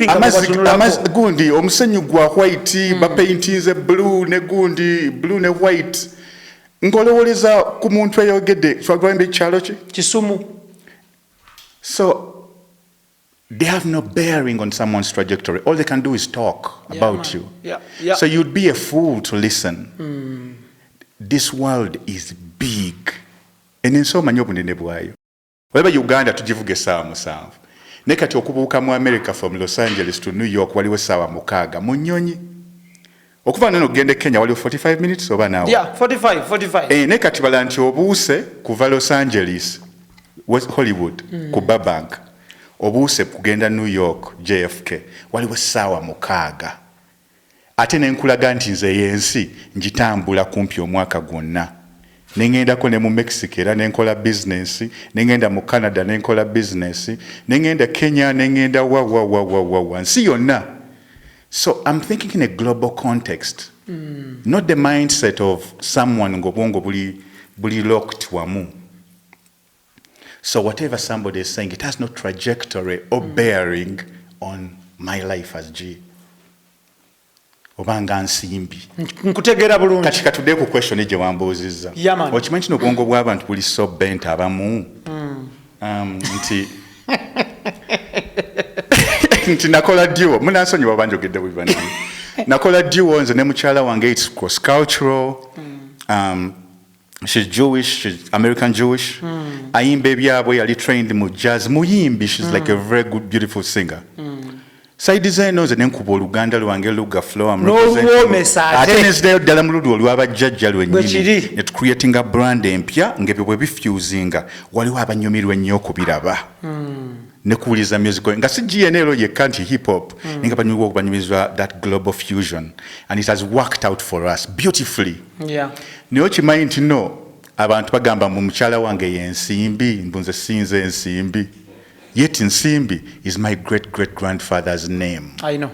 amazzi gundi omusenyu gwa white bapaintinze blue ne gundi blue ne white ngolowoleza ku muntu eyogedde twagamba ekyalo ki Kisumu. So they have no bearing on someone's trajectory. All they can do is talk about you. Yeah. So you'd be a fool to listen. This world is big. And in so many obunene bwayo. Whatever Uganda tujivuge sawa musanvu. Nekati okubuuka mu America from Los Angeles to New York waliwo sawa mukaaga mu nnyonyi. Okuva nano ogende Kenya waliwo 45 minutes oba naawo. Yeah, 45. Nekati bala nti obuuse kuva Los Angeles Hollywood ku Burbank obuuse kugenda New York JFK waliwo sawa mukaaga ate nenkulaga nti nze yensi njitambula kumpi omwaka gwonna nengendako ne mu Mexico era nenkola business nengenda mu Canada nenkola business nengenda Kenya nengenda wa nsi yonna. So I'm thinking in a global context, not the mindset of someone ngobongo buli locked wamu. So whatever somebody is saying, it has no trajectory or bearing on my life as G. Obanga nsimbi. Nkutegeera bulungi. Kati katudde ku question eje wambuuzizza. Okimanyi kino obwongo bw'abantu buli so bent abamu. Nti nakola duo. Munansonyi babanjogedde bwe banani. Nakola duo nze ne mukyala wange, it's cross cultural. She's Jewish, she's American Jewish. Ayimba ebyabwe yali trained mu jazz. Muyimbi, she's like a very good, beautiful singer. Side design nze nenkuba oluganda lwange luga flow am ate neziddayo ddala mu ludi olw'abajjajja lwennyini ne creating a brand empya ng'ebyo bwe bifusinga waliwo abanyumirwa ennyo okubiraba ne kuwuliza music nga si GNL yekka nti hip hop nga banyumirizwa that global fusion, and it has worked out for us beautifully. Naye okimanyi nti no abantu bagamba mu mukyala wange yensimbi mbunze sinze ensimbi. Yet Nsimbi is my great-great-grandfather's name. I know.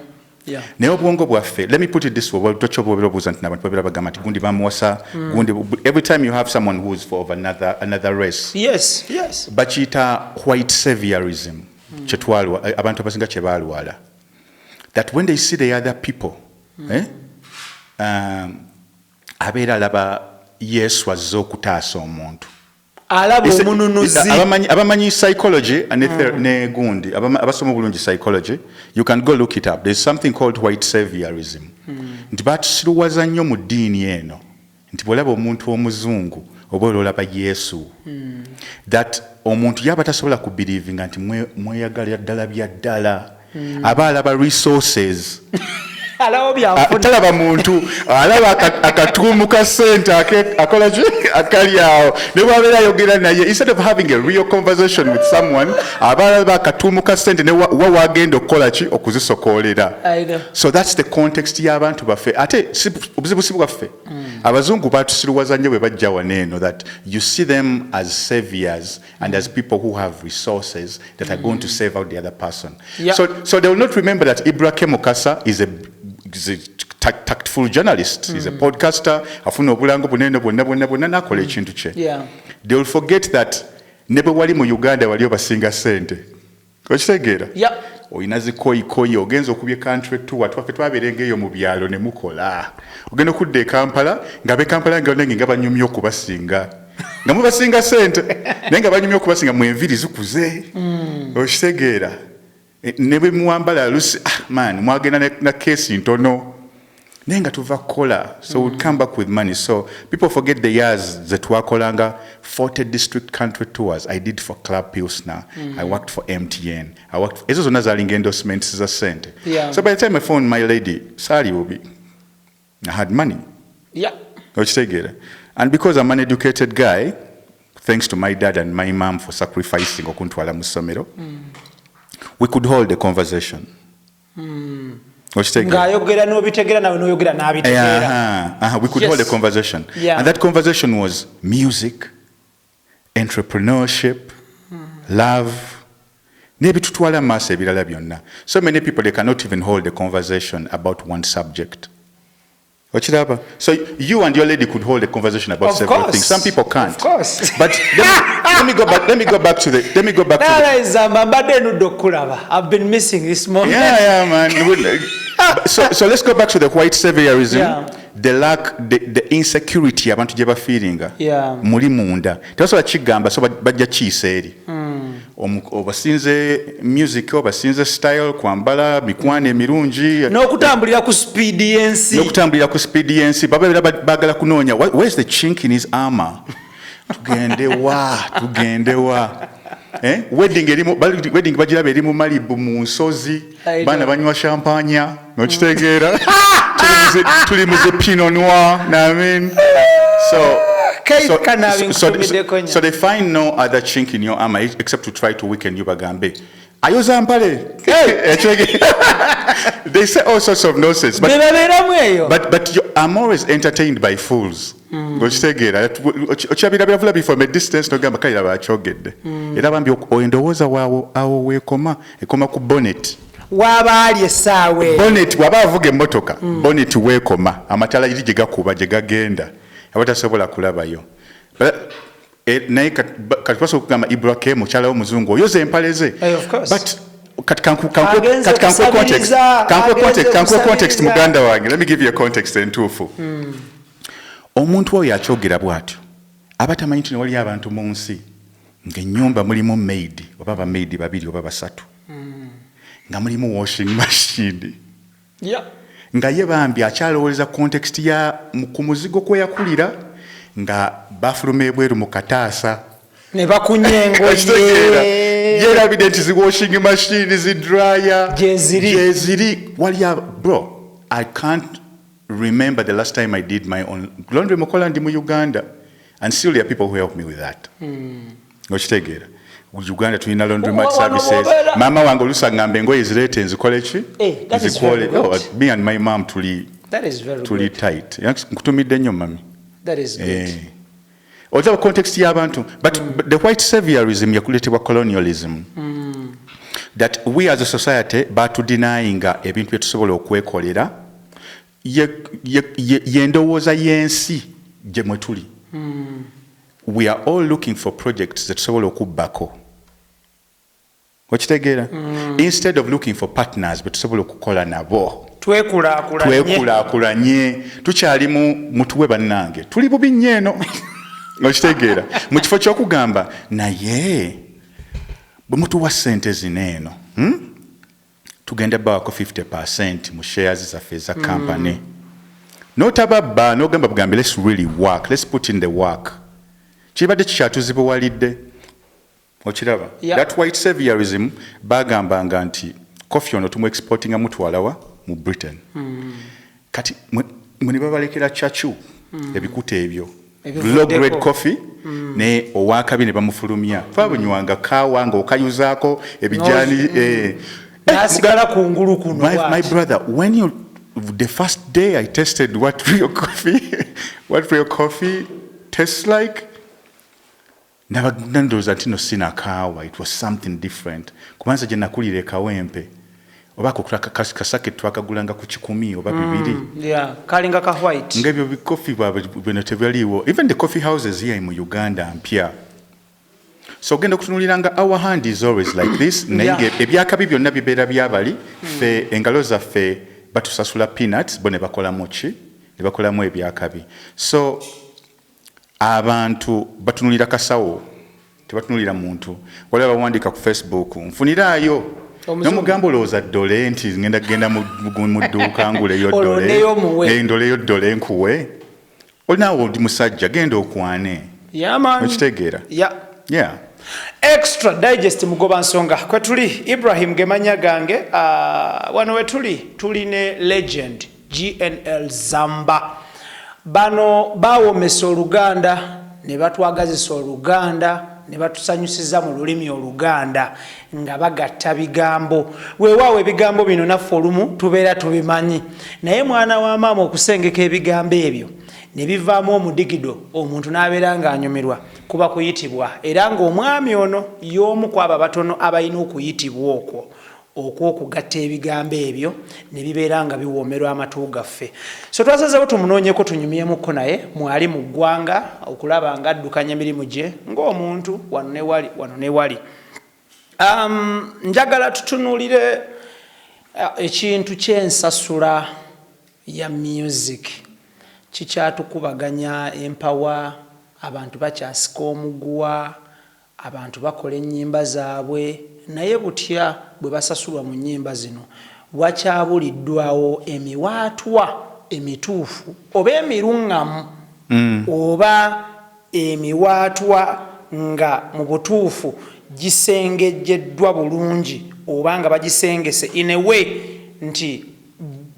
Yeah. Naye obwongo bwaffe, let me put it this way, obuuza nti nabantu babira bagamba nti gundi bamuwasa, gundi, every time you have someone who is of another race. Yes. Bakiyita white saviorism. Abantu abasinga kye baalwala. That when they see the other people, abeera alaba Yesu azze okutaasa omuntu. Abamanyi psychology ne gundi abasoma bulungi psychology, you can go look it up. There's something called white saviorism. Nti batusiruwaza nnyo mu ddiini eno nti bw'olaba omuntu omuzungu oba olaba Yesu, that omuntu yaba tasobola kubelievinga nti mweyagala ddala bya ddala, aba alaba resources. Talaba muntu alaba akatuumu ka sente akola ki akali awo ne bw'abeera ayogera naye, instead of having a real conversation with someone aba alaba akatuumu ka sente ne wagenda okukola ki okuzisokoolera. So that's the context y'abantu baffe. Ate obuzibusi bwaffe abazungu batusiruwaza nnyo bwe bajja waneeno, that you see them as saviors and as people who have resources that are going to save out the other person. So they will not remember that Ibrahim Mukasa is a tactful journalist. He's a podcaster. Afuna obulango bunene bwonna nakola ekintu kye. They will forget that ne bwe wali mu Uganda wali obasinga sente. Okitegeera? Oyina zikoyikoyi ogenza okubye country tour, twaffe twabeerenga eyo mu byalo ne mukola. Ogenda okudda e Kampala nga be Kampala nga banyumya okubasinga. Nga mubasinga sente naye nga banyumya okubasinga mu enviri zikuze. Okitegeera? Ne bwe muwambala lusi man mwagenda na kesi ntono naye nga tuva kukola, so we'll come back with money. So people forget the years that twakolanga 40 district country tours. I did for Club Pilsner. I worked for MTN. Ezo zonna zalinga endorsements za sente. So by the time I found my lady, Sally will be, I had money. Okitegeera? And because I'm an educated guy, thanks to my dad and my mom for sacrificing okuntwala mu ssomero, we could hold a conversation. We could hold a conversation. And that conversation was music, entrepreneurship, love. So many people, they cannot even hold a conversation about one subject. So you and your lady could hold a conversation about several things. Some people can't. Of course. But let me go back to the. I've been missing this moment. Yeah, man. So let's go back to the white saviorism. Yeah. The lack, the insecurity abantu gye bafiringa. Yeah. Muri munda. Tebasobola kigamba so bajja kiiseeri. Obasinze music, obasinze style, kwambala mikwano emirungi. N'okutambulira ku speed yensi. Baba bagala kunoonya, where's the chink in his armor? Tugende wa. Wedding bagira beri mu Malibu mu nsozi. Bana banywa champagne. Nokitegeera. Tuli mu Pinot Noir. I mean. So they find no other chink in your armor except to try to weaken you bagambe. Ayo zampale. They say all sorts of nonsense. But I'm always entertained by fools. Ochabira from a distance no gamba kaya bachogedde. Era bambi oendowooza waawo awo weekoma ekoma ku bonnet. Wabaali essaawe. Bonnet waba avuga emmotoka. Bonnet weekoma amatala gye gakuba gye gagenda. Abatasobola kulabayo. Naye kati okugamba Ibrahim mukyala w'omuzungu oyoza empale ze. But kankwe context muganda wange. Let me give you a context entuufu. Omuntu oyo akyogera bw'atyo abatamanyi nti wali abantu mu nsi ng'ennyumba mulimu maid oba bamaid babiri oba basatu nga mulimu washing machine. Yeah. Nga ye bambi akyalowooza context ya ku muzigo kwe yakulira nga bathroom ebweru mu kataasa ne bakunyengo yerabidde nti zi washing machine zi dryer jeziri wali bro I can't remember the last time I did my own laundry mukola ndi mu Uganda and still there are people who help me with that. Okitegeera Uganda tulina laundromat services. Mama wange olusangambe engoye zirete nzikole ki? Me and my mom tuli tight. Nkutumidde nnyo mami. That is good. Other context y'abantu. But the white saviorism yakuletebwa colonialism. That we as a society batu denying ebintu byetusobola okwekolera yendowooza yensi gye mwe tuli. We are all looking for projects that tusobola okubbako. Okitegeera? Instead of looking for partners but tusobola okukola nabo. Twekulaakulanye. Tukyali mutuwe bannange. Tuli bubi nnyo eno. Okitegeera? Mu kifo ky'okugamba naye bwe mutuwa ssente zino eno. Tugenda bawako 50% mu shares zaffe za company. Notababba n'ogamba bugambi let's really work. Let's put in the work. Kibadde kikyatuzibuwalidde. Okiraba? That white saviorism bagambanga nti coffee ono tumu exportinga mutwalawa mu Britain. Kati mwe babalekera chachu ebikuta ebyo. Low grade coffee ne owakabi ne bamufulumya. Fabunywanga kawa nga okayuzaako ebijani nasigala kungulu kuno. My brother, when the first day I tasted what real coffee tastes like, ndoza ntino sina kawa. It was something different. Kubanza gye nakulira kawempe. Oba kasake twakagulanga ku 10 oba 2. Yeah, kalinga ka white. Ngebyo coffee bweno tebyaliwo. Even the coffee houses here in Uganda mpya. So genda kutunuliranga our hand is always like this. Naye ebyakabi byonna bibeera byabali. Fe engalo zaffe batusasula peanuts bone bakola mochi. Ne bakolamu ebyakabi. So abantu batunulira kasawo tebatunulira muntu wala bawandika ku Facebook nfuniraayo nomugambo olowooza ddole nti genda mu dduuka nguleyo ddole ndoleyo ddole nkuwe olinaawo ndi musajja genda okwane okitegeera extra digest mugoba nsonga kwe tuli Ibrahim gemanya gange wano we tuli ne legend GNL Zamba. Bano bawomesa Oluganda ne batwagazisa Oluganda ne batusanyusiza mu lulimi Oluganda nga bagatta bigambo. Weewaawo ebigambo bino naffe olumu tubeera tubimanyi. Naye mwana wa maama okusengeka ebigambo ebyo ne bivaamu omudigido omuntu n'abeera ng'anyumirwa kuba kuyitibwa. Era ng'omwami ono y'omu ku abo abatono abalina okuyitibwa okwo. okwokugatta ebigambo ebyo ne bibeera nga biwoomerwa amatu gaffe. So twasazeewo tumunoonyeko tunyumyemuko naye mwali mu ggwanga okulaba nga addukanya emirimu gye ng'omuntu wano ne wali. Njagala tutunuulire ekintu ky'ensasula ya music kikyatukubaganya empawa, abantu bakyasika omuguwa, abantu bakola ennyimba zaabwe, naye butya bwe basasulwa mu nnyimba zino wakyabuliddwawo emiwaatwa emituufu oba emiruŋŋamu oba emiwaatwa nga mu butuufu gisengejjeddwa bulungi oba nga bagisengese in a way nti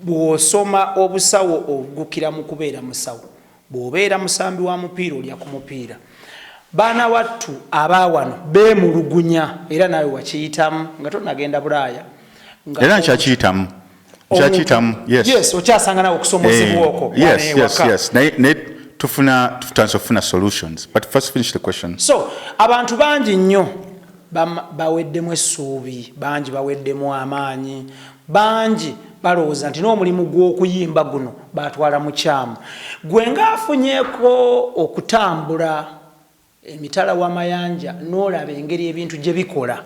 bw'osoma obusawo ogukira mu kubeera musawo, bw'obeera musambi wa mupiira olya ku mupiira. Baana wattu abaawano beemulugunya era nawe wakiyitamu nga tonagenda Bulaaya. Era nkyakiyitamu. Yes, okyasanga nawe okusomozebwa okwo. Yes. Naye tufuna solutions. But first finish the question. So, abantu bangi nnyo baweddemu essuubi, bangi baweddemu amaanyi, bangi balowooza nti n'omulimu gw'okuyimba guno baatwala mu kyamu. Gwe ng'afunyeeko okutambula emitala w'amayanja n'olaba engeri ebintu gye bikola,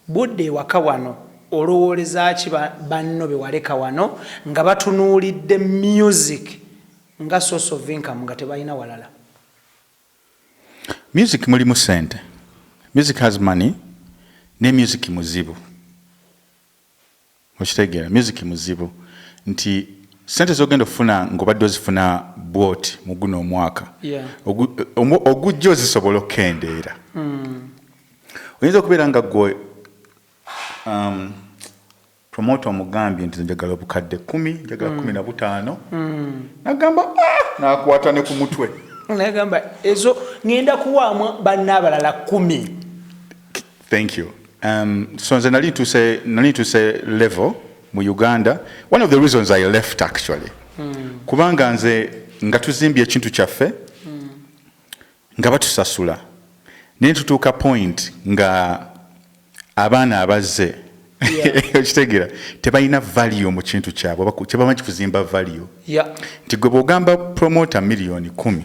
budde ewaka wano olowooleza ki banno be waleka wano nga batunuulidde music nga source of income nga tebalina walala? Music mulimu ssente. Music has money. Ne music muzibu. Okitegeera, music muzibu nti sente zogenda ofuna ng'obadde ozifuna bwoti mu guno omwaka ogujja ozisobola okukendeera. Oyinza okubeera nga gwe promoter omugambye nti njagala obukadde 10, njagala 15, nagamba nakwata ne ku mutwe nagamba ezo ngenda kuwaamu banna abalala 10. Thank you. So nali to say level mu Uganda. One of the reasons I left actually. Kubanga nze nga tuzimbye ekintu kyaffe nga batusasula. Ne tutuuka point nga abaana abazze okitegeera tebalina value mu kintu kyabwe tebamanyi kuzimba value. Nti gwe bw'ogamba promoter million 10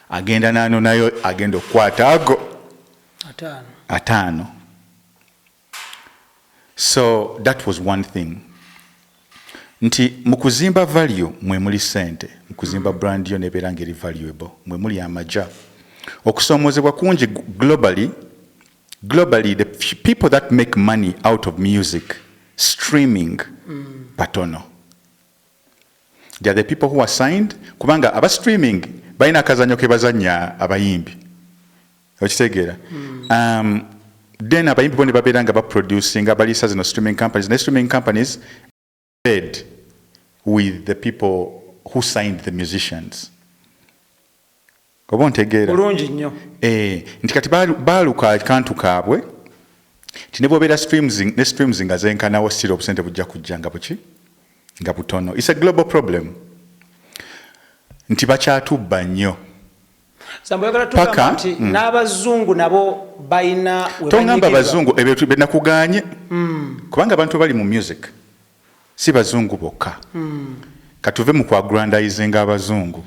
agenda nano nayo agenda okukwata ago atano. So that was one thing. Nti mukuzimba value mwe muli sente, mukuzimba brand yo nebeera ngeri valuable, mwe muli amaja. Okusomozebwa kungi globally the people that make money out of music streaming patono. They are the people who are signed kubanga aba streaming balina akazanyo ke bazanya abayimbi. Okitegeera. Then abayimbi bone babeera nga baproducing abalisa zino streaming companies. The streaming companies paid with the people who signed the musicians. Obontegeera. Bulungi nnyo. Nti kati baaluka akantu kaabwe ti ne bwobeera streams nga zenkanawo still obusente bujja kujja nga buki nga butono. It's a global problem. Nti bakyatubba nnyo. Paka n'abazungu nabo bayina tongamba bazungu ebyo benakuganye kubanga abantu bali mu music si bazungu bokka katuve mu kwagrandizinga abazungu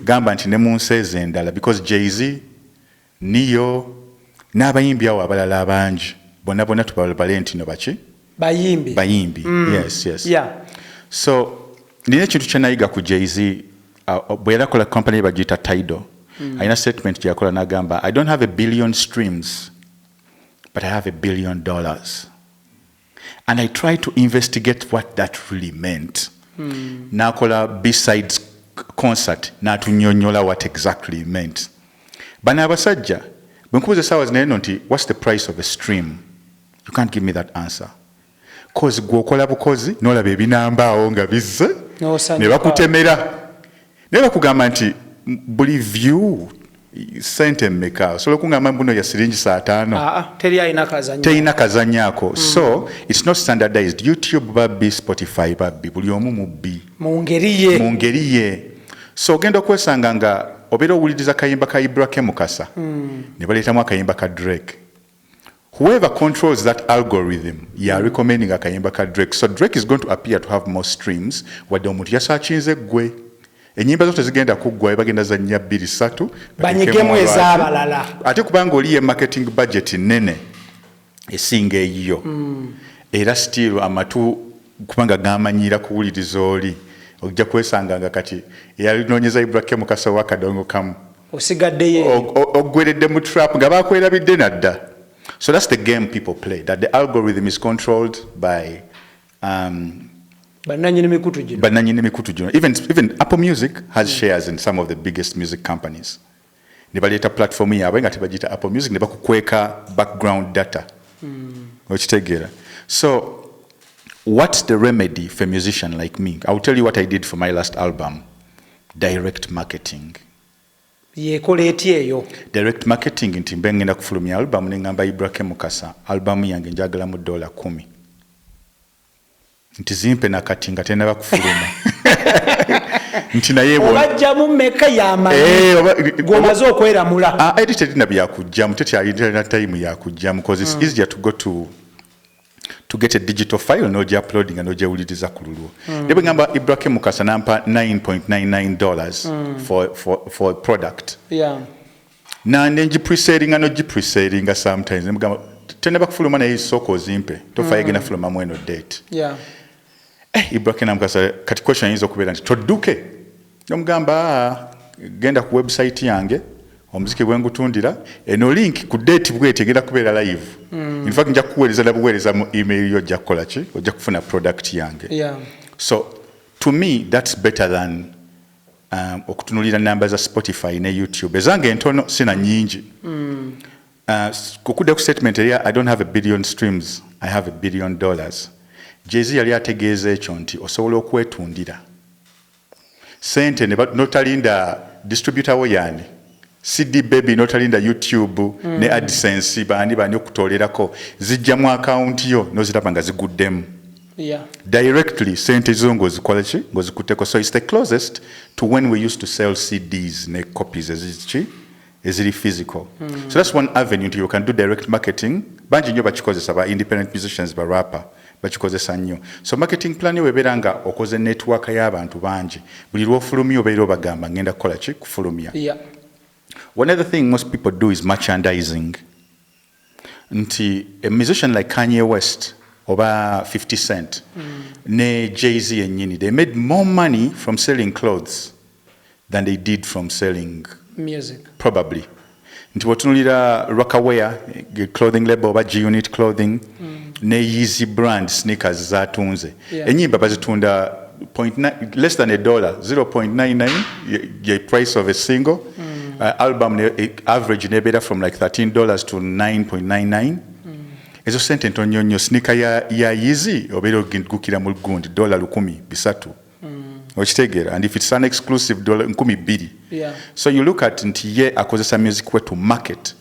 gamba nti ne mu nsi ez'endala because Jay-Z, Neo n'abayimbi awo abalala abangi bonna tubalabale nti no baki bayimbi. Yes. So nina ekintu kye nayiga ku Jay-Z bwe yarakola company bagiyita Tidal. Aina statement yakola nagamba, I don't have 1 billion streams, but I have $1 billion. And I try to investigate what that really meant. Nakola B-sides concert, natunyonyola what exactly it meant. Bana abasajja, bwenkubuza sawa zineno nti, what's the price of a stream? You can't give me that answer. Cause gwokola bukozi, nola bebinambaawo nga bizze, ne bakutemera. Ne bakugamba nti, buli view sente mmeka so lokungamba mbuno ya siringi 5 terina kazanyako. So it's not standardized. YouTube babbi, Spotify babbi, buli omu mubbi mungeriye. So ogenda okwesanga nga obeera owuliriza kayimba ka Ibrahim Mukasa ne baleetamu akayimba ka Drake. whoever controls that algorithm recommending akayimba ka Drake. So Drake is going to appear to have more streams wadde omuntu yasachinze gwe enyimba zote zigenda kuggwa bagenda za nnya 2-3 banyigemu ez'abalala ate kubanga oliye marketing budget nene esinga eyo era still amatu kubanga gamanyira kuwuliriza oli ojja kwesanga nga kati yalinoonyeza Ibrahim Mukasa wakadongo kamu osigaddeyo ogweredde mu trap nga bakwerabidde nadda. So that's the game people play, that the algorithm is controlled by bananyini mikutu gino. Even Apple Music has shares in some of the biggest music companies. Ne baleeta platform yaabwe nga tebagiyita Apple Music ne bakukweka background data. Okitegeera. So what's the remedy for a musician like me? I'll tell you what I did for my last album. Direct marketing. Direct marketing nti mbe ngenda kufulumya album ne ngamba Ibrahim Mukasa album yange njagala mu $10. Nti zimpe na kati nga tena bakufuluma. Nti naye obajja mu meka y'amanyi gomaze okweramula. Edited na byakujja mutete ali na time yakujja because it's easier to go to get a digital file no uploading and no jawuliza kululu. Nebe ngamba Ibrahim Mukasa nampa $9.99 for a product. Yeah. Na nji pre-selling and no pre-selling sometimes. Nebe ngamba tena bakufuluma na isoko zimpe. Tofa yegena fuluma mweno date. Yeah. Ibrahim Mukasa kati question hizo kubera nti toduke. Nomugamba genda ku website yange omuziki gwengutundira eno link ku date bwete genda kubeera live. In fact nja kuweereza na buweereza mu email yo jakola ki ojja kufuna product yange. Yeah. So to me that's better than okutunulira namba za Spotify ne YouTube. Ezange entono sina nyingi. Kukuda ku statement here I don't have $1 billion streams, I have $1 billion. Jay-Z yali ategeeza ekyo nti osobola okwetundira sente ne notalinda distributor wo yani CD Baby notalinda YouTube ne AdSense bani okutolerako zijja mu account yo noziraba nga ziguddemu. Yeah. Directly sente zo ngozikola ki ngozikuteko. So it's the closest to when we used to sell CDs ne copies eziri physical. So that's one avenue you can do direct marketing. Banji nyo bakikozesa ba independent musicians ba rapper bakikozesa nnyo. So marketing plan yo weberanga okoze network y'abantu banji buli lwofulumya obeera obagamba ngenda kukola ki kufulumya. Yeah. One other thing most people do is merchandising. Nti a musician like Kanye West oba 50 Cent ne Jay-Z yennyini, they made more money from selling clothes than they did from selling music. Probably. Nti watunulira Rockaware clothing label oba G-Unit clothing ne Yeezy brand sneakers zatunze. Enyimba bazitunda less than $1, 0.99 the price of a single. Album average nebeera from like $13 to $9.99. Ezo sente ntonyo sneaker ya Yeezy obeera ogukira mu gundi $113. Okitegeera, and if it's an exclusive $12. Yeah. So you look at nti ye akozesa music we to market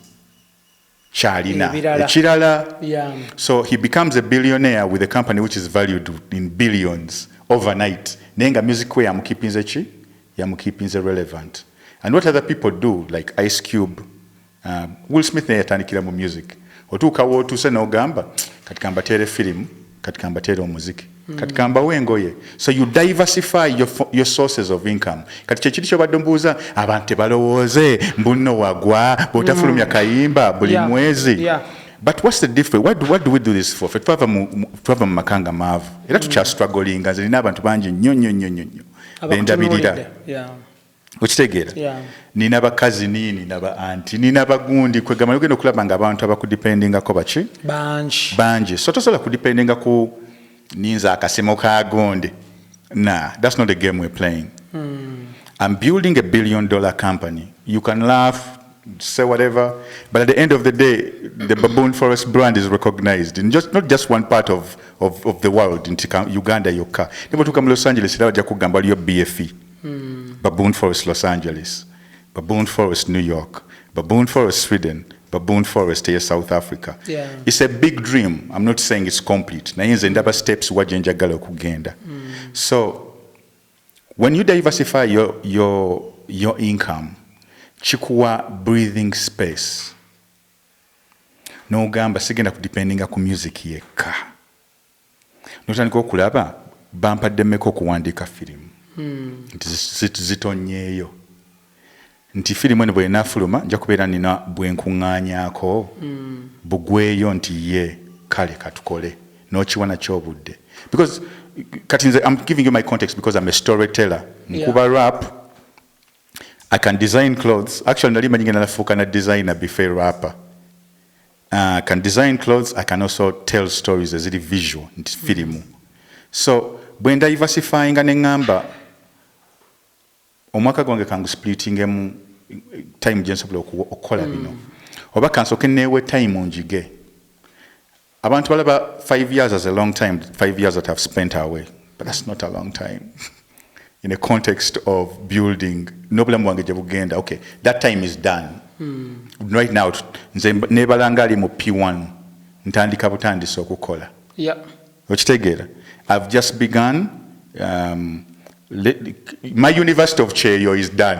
Charina Chirala. Yeah. So he becomes a billionaire with a company which is valued in billions overnight. Nenga music we yamukipinze chi yamukipinze relevant. And what other people do, like Ice Cube, Will Smith naye yatandikira mu music. Otuuka wootuse n'ogamba kati kambateere film, kati kambateere omuziki, kati kambawo engoye. So you diversify your sources of income. Kati kyekiri kyobadde mbuuza abantu tebalowooze mbunno wagwa bw'otafulumya kayimba buli mwezi. Yeah. But what's the difference? What do we do this for? Twava mu makanga maavu. Era tukyastrugglinga nze nina abantu bangi nnyo bendabirira. Yeah. Okitegeera? Yeah. Nina bakazi nina ba auntie nina bagundi kwegamba ogenda okulaba nga abantu abakudependingako baki bangi. So tosobola kudependinga ku ninza akasemo ka gonde. Nah, that's not the game we're playing. I'm building $1 billion company. You can laugh, say whatever, but at the end of the day, the Baboon Forest brand is recognized in not just one part of the world, in Uganda, yokka. Nemotuka mu Los Angeles, ila wajja kugamba liyo BFE. Baboon Forest Los Angeles, Baboon Forest New York, Baboon Forest Sweden, Baboon Forest here South Africa. Yeah. It's a big dream. I'm not saying it's complete. Naye nze ndaba steps wajja njagala okugenda. So when you diversify your income, chikuwa breathing space. n'ogamba sigenda kudipendinga ku music yekka n'otandika okulaba bampadde mmeka okuwandiika firimu nti zitonyeeyo nti firimu eno bw'enaafuluma nja kubeera nina bwenkuŋŋaanyaako bugweyo nti ye kale katukole n'okiwa nakyo obudde because kati nze I'm giving you my context because I'm a storyteller nkuba rap I can design clothes actually nali manyi ngenda nafuuka na designer before rapper I can design clothes I can also tell stories eziri visual nti firimu so bwe diversifyinga ne ŋŋamba omwaka gwange kangu splittingemu time gye nsobola okukola bino oba kansooke neewe time njige abantu balaba 5 years as a long time 5 years that I've spent away but that's not a long time in a context of building n'obulamu bwange gye bugenda okay that time is done right now nze neebalanga ali mu P1 ntandika butandisa okukola okitegeera I've just begun my University of Cheyo is done.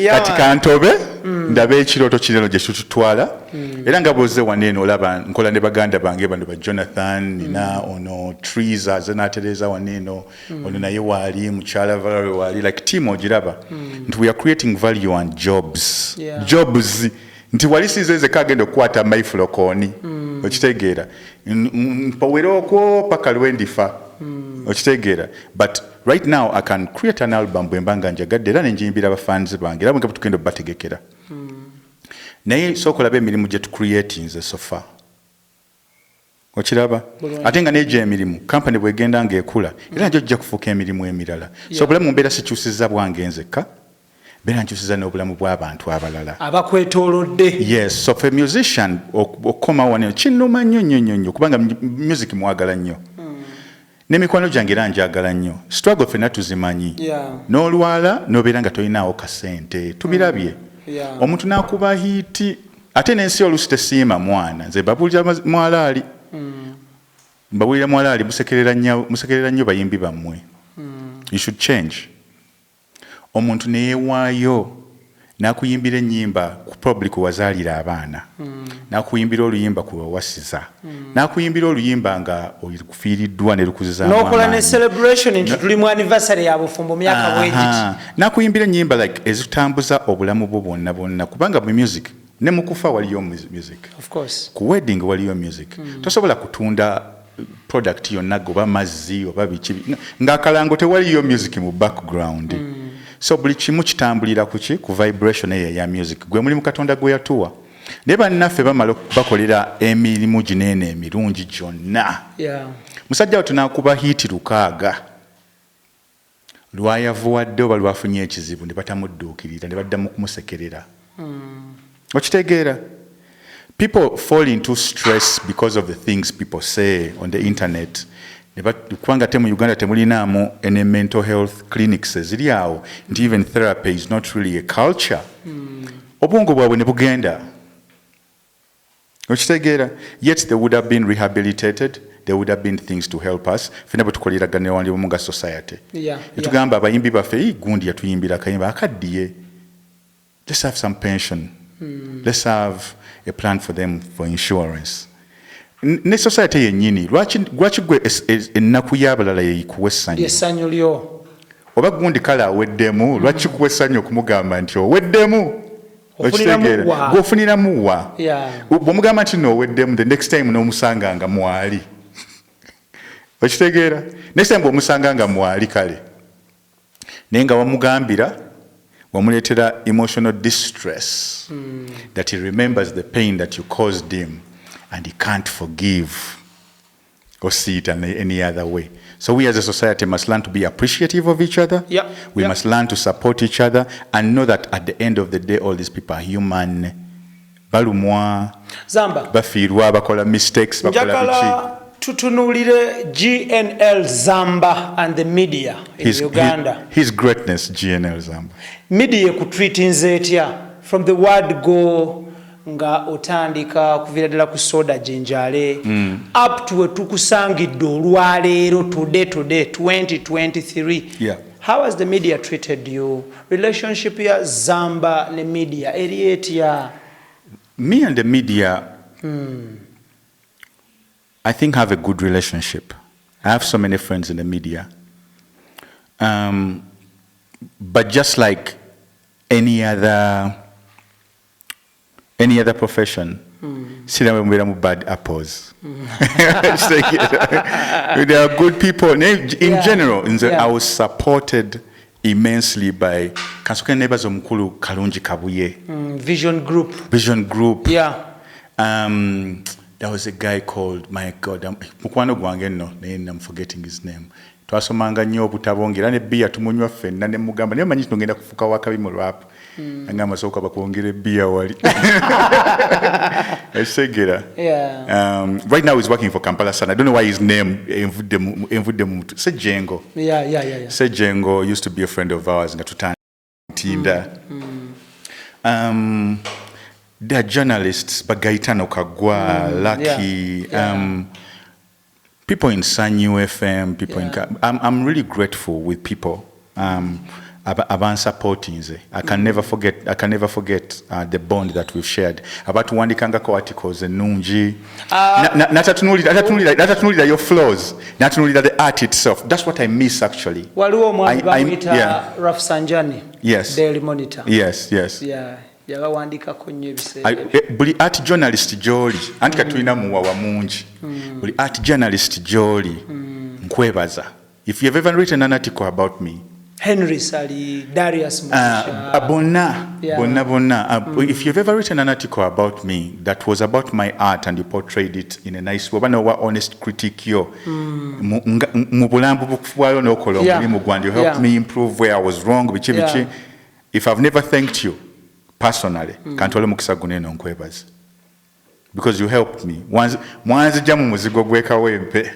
Kati kantobe ndabe ekiroto kireno gye tutwala era nga boze waneeno olaba nkola ne baganda bange bano ba Jonathan nina ono Triza zenatereza waneeno ono naye waali mukyala Valerie waali like team ogiraba nti we are creating value and jobs jobs nti wali sizeze kagenda okukwata maifulokoni okitegeera mpaweroko paka lwendifa okitegeera but right now I can create an album bwembanga njagadde era nenjimbira abafanzi bange era bwe tugenda bategekera naye sookolaba emirimu gye tucreate nze sofa okiraba ate nga neje emirimu company bwegenda ngaekula era njo jja kufuuka emirimu emirala so obulamu mbeera sikyusiza bwange nzekka beera nkyusiza n'obulamu bw'abantu abalala abakwetoolodde yes so for a musician okukoma wano kinnuma nnyo kubanga music mwagala nnyo n'emikwano gyange era njagala nnyo struggle ffenna tuzimanyi n'olwala n'obeera nga tolinaawo kasente tubirabye omuntu n'akuba hiiti ate n'ensi oluusi tesiima mwana nze babulira mwalaali mbabulira mwalaali musekerera nnyo bayimbi bammwe you should change omuntu neyeewaayo n'akuyimbira ennyimba probably kuwazaalira abaana n'akuyimbira oluyimba kuwawasiza n'akuyimbira oluyimba nga olikufiiriddwa ne lukuziza n'okola ne celebration nti tuli mu anniversary ya bufumbo myaka bwegiti n'akuyimbira ennyimba like ezitambuza obulamu bwo bwonna kubanga mu music ne mu kufa waliyo music of course ku wedding waliyo music tosobola kutunda product yonna goba mazzi oba biki ng'akalango tewaliyo music mu background so buli kimu kitambulira kuki ku vibration eyo ya music gwe muli mu Katonda gwe yatuwa ne bannaffe bamala bakolera emirimu ginene emirungi gyonna musajja we tunaakuba hiiti 6 lwayavuwadde oba lwafunye ekizibu ne batamudduukirira ne baddamu kumusekerera okitegeera people fall into stress because of the things people say on the internet kubanga te mu Uganda temulinaamu ene mental health clinics eziri awo nti even therapy is not really a culture obwongo bwabwe ne bugenda okitegeera yet they would have been rehabilitated there would have been things to help us fena bwe tukoleraganira wandi mu society etugamba abayimbi baffe gundi yatuyimbira akayimba akaddiye let's have some pension let's have a plan for them for insurance ne society yennyini lwaki gwe ennaku y'abalala yeyikuwa essanyu lyo oba gundi kale aweddemu lwaki kuwa essanyu okumugamba nti oweddemu gwofuniramu wa bw'omugamba nti nooweddemu the next time n'omusanga nga mwali okitegeera next time bw'omusanga nga mwali kale naye nga wamugambira wamuleetera emotional distress that he remembers the pain that you caused him and he can't forgive or see it in any other way. So we as a society must learn to be appreciative of each other. We must learn to support each other and know that at the end of the day, all these people are human. Balumwa, Zamba, bafiirwa, bakola mistakes, bakola bichi. Tutunulire GNL Zamba and the media in Uganda. His greatness, GNL Zamba. Media kutreatinze etya from the word go nga otandika kuviradala ku soda jinjale up to tukusangidde olwaleero today 2023 how has the media treated you relationship ya Zamba ne media eri etya Me and the media, I think, have a good relationship. I have so many friends in the media. But just like any other profession, see them with bad apples. There are good people. In general, I was supported immensely by Kansuke neighbors omukulu Kalungi Kabuye. Vision Group. Yeah. There was a guy called, my God, I'm forgetting his name. Twasomanga nnyo obutabongera ne bia tumunywa ffenna ne mugamba naye manyi tugenda kufuka wakabi mu rap ngamba sooka bakwongere bia wali Segera. Right now he's working for Kampala Sun. I don't know why his name envudde mu Sejengo. Yeah. Sejengo used to be a friend of ours nga tutantinda. There are journalists, Bagaitano Kagwa, Lucky, people in Sanyu FM, people in. I'm really grateful with people about supporting. I can never forget the bond that we've shared. About Wandikanga articles and Nunji. Not only your flaws, not only the art itself. That's what I miss actually. Rafsanjani. Yes. Daily Monitor. Yes. Yeah. Buli art journalist Joli anti katulina muwawa mungi buli art journalist Joli nkwebaza. If you've ever written an article about me, Henry Sali, Darius Bonna. If you've ever written an article about me that was about my art and you portrayed it in a nice way, honest critique yo mubulambu bukufwayo nokola omulimu gwange, you helped me improve where I was wrong bichi. If I've never thanked you personally, kantole mukisa guneno nkwebaza, because you helped me. Mwanzi jamu muzigo gweka wempe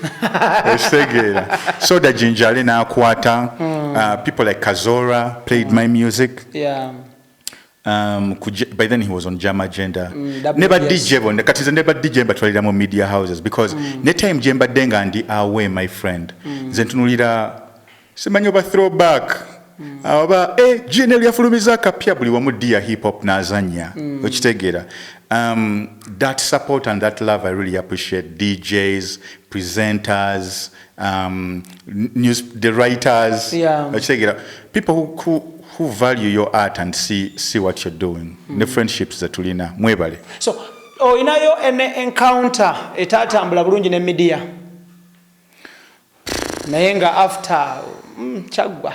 esegera so that jinjale na akwata. People like Kazora played my music. By then he was on Jam Agenda. Never DJ bon katiza never DJ but twalira mu media houses because ne time jemba denga ndi away my friend zentunulira semanyo ba throwback aba GNL yafulumiza kapya buli wamu dia hip hop nazanya okitegera. That support and that love I really appreciate. DJs, presenters, the writers, people who value your art and see what you're doing. The friendships that tulina mwebale. So inayo encounter etatambula bulungi ne media nayenga after chagwa.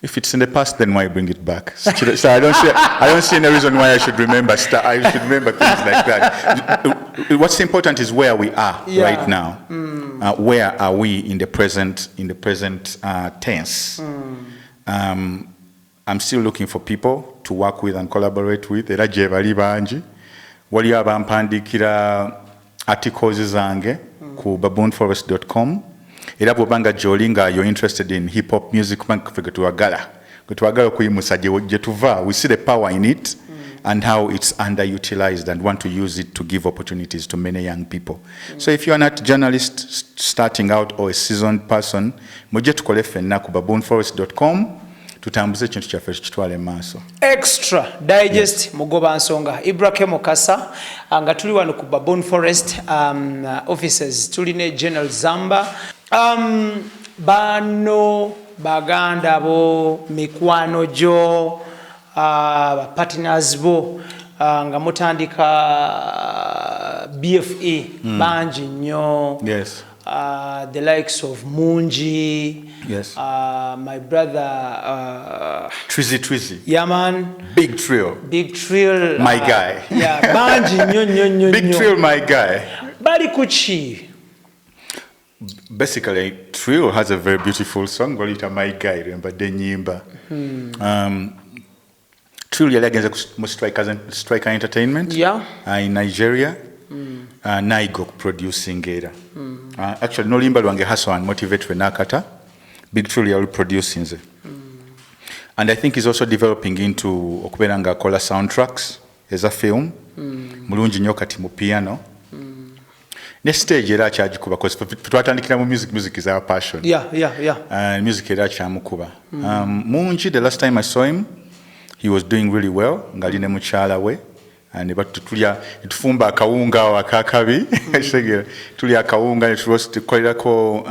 If it's in the past, then why bring it back? So I don't see any reason why I should remember. I should remember things like that. What's important is where we are right now. Where are we in the present tense? I'm still looking for people to work with and collaborate with. Era je bali banji. Wali abampandikira articles zange ku baboonforest.com. Era bwobanga jolinga you're interested in hip hop music bank twagala kuyimusa je tuva. We see the power in it and how it's underutilized and want to use it to give opportunities to many young people. So if you're not a journalist starting out or a seasoned person, muje tukole fenna ku baboonforest.com tutambuze kintu kyaffe kitwale maaso. Extra digest mugoba nsonga Ibrahim Mukasa nga tuli wano ku Baboon Forest offices tuline GNL ZAMBA. Bano baganda bo mikwano jo partners bo nga mutandika BFE banji nnyo. Yes. The likes of Munji. Yes. My brother Twizy. Yeah man. Big Trill. My guy. Yeah, banji nyo. Big Trill, my guy. Bali kuchi. Basically, Trill has a very beautiful song called My Guy. Remember the nyimba. Trill yali agenza mu Striker Entertainment. In Nigeria. Naigo producing era. Actually, no limba lwange hustle and motivate we nakata. Big Trill yali producing ze. And I think he's also developing into okuberanga kola soundtracks as a film. Mulungi nnyo kati mu piano. Ne stage era kyagikuba because twatandikira mu music is our passion. And music era kyamukuba. Munji, the last time I saw him, he was doing really well. Ngaline muchala we. ne tufumba akawunga awo akakabi tulya akawunga ne tukolerako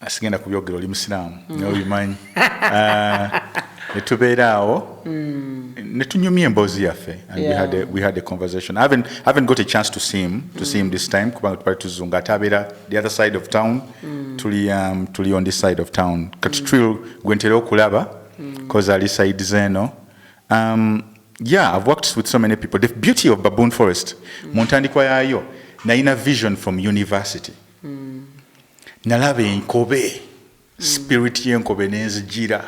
asigenda kubyogera oli musiraamu nobimanyi ne tubeera awo ne tunyumya emboozi yaffe and we had a conversation. I haven't got a chance to see him this time kubanga tupali tuzunga ate abeera the other side of town tuli on this side of town kati trill gwentera okulaba cause ali side zeno. Yeah, I've worked with so many people. The beauty of Baboon Forest, muntandikwa yayo, naina vision from university. Nalabe enkobe, spirit yenkobe nenzijira,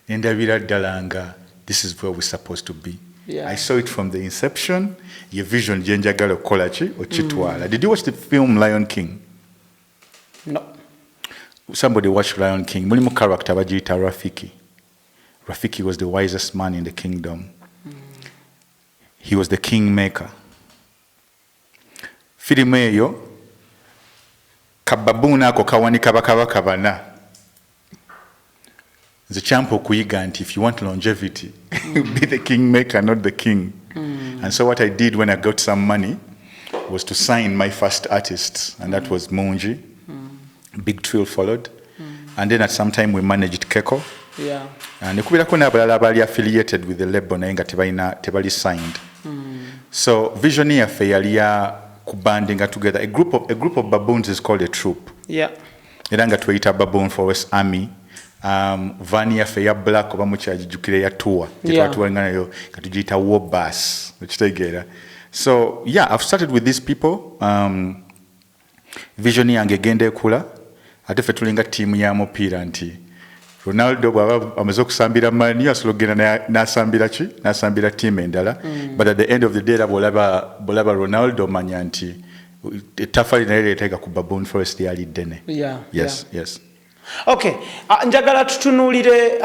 nendabira dalanga. This is where we're supposed to be. I saw it from the inception. Your vision jenjagala kolachi ochitwala. Did you watch the film Lion King? No. Somebody watched Lion King. Mulimu character bajita Rafiki. Rafiki was the wisest man in the kingdom. He was the kingmaker. Filimu eyo kababuuna ako kawanika bakabaka bana. Nze kyampa okuyiga nti if you want longevity, be the kingmaker, not the king. And so what I did when I got some money was to sign my first artists, and that was Munji. Big Trill followed. And then at some time we managed Keko. Yeah. And nekubirako n'abalala abali affiliated with the label naye nga tebali signed. So vision yaffe yali ya kubandinga together. A group of baboons is called a troop. Yeah. Era nga tuyita Baboon Forest Army. Van yaffe ya black oba mukyagijjukire ya tour. Tetwatuwanga nayo katugiyita war bus. Ekitegeera. So yeah, I've started with these people. Vision yange egenda ekula. Ate ffe tulinga team ya mupiira nti Ronaldo bwaba amaze okusambira mani asologera nasambira team endala. But at the end of the day bolaba Ronaldo manya nti etafali naye leetega ku Baboon Forest yali ddene. Yes. Okay, njagala tutunuulire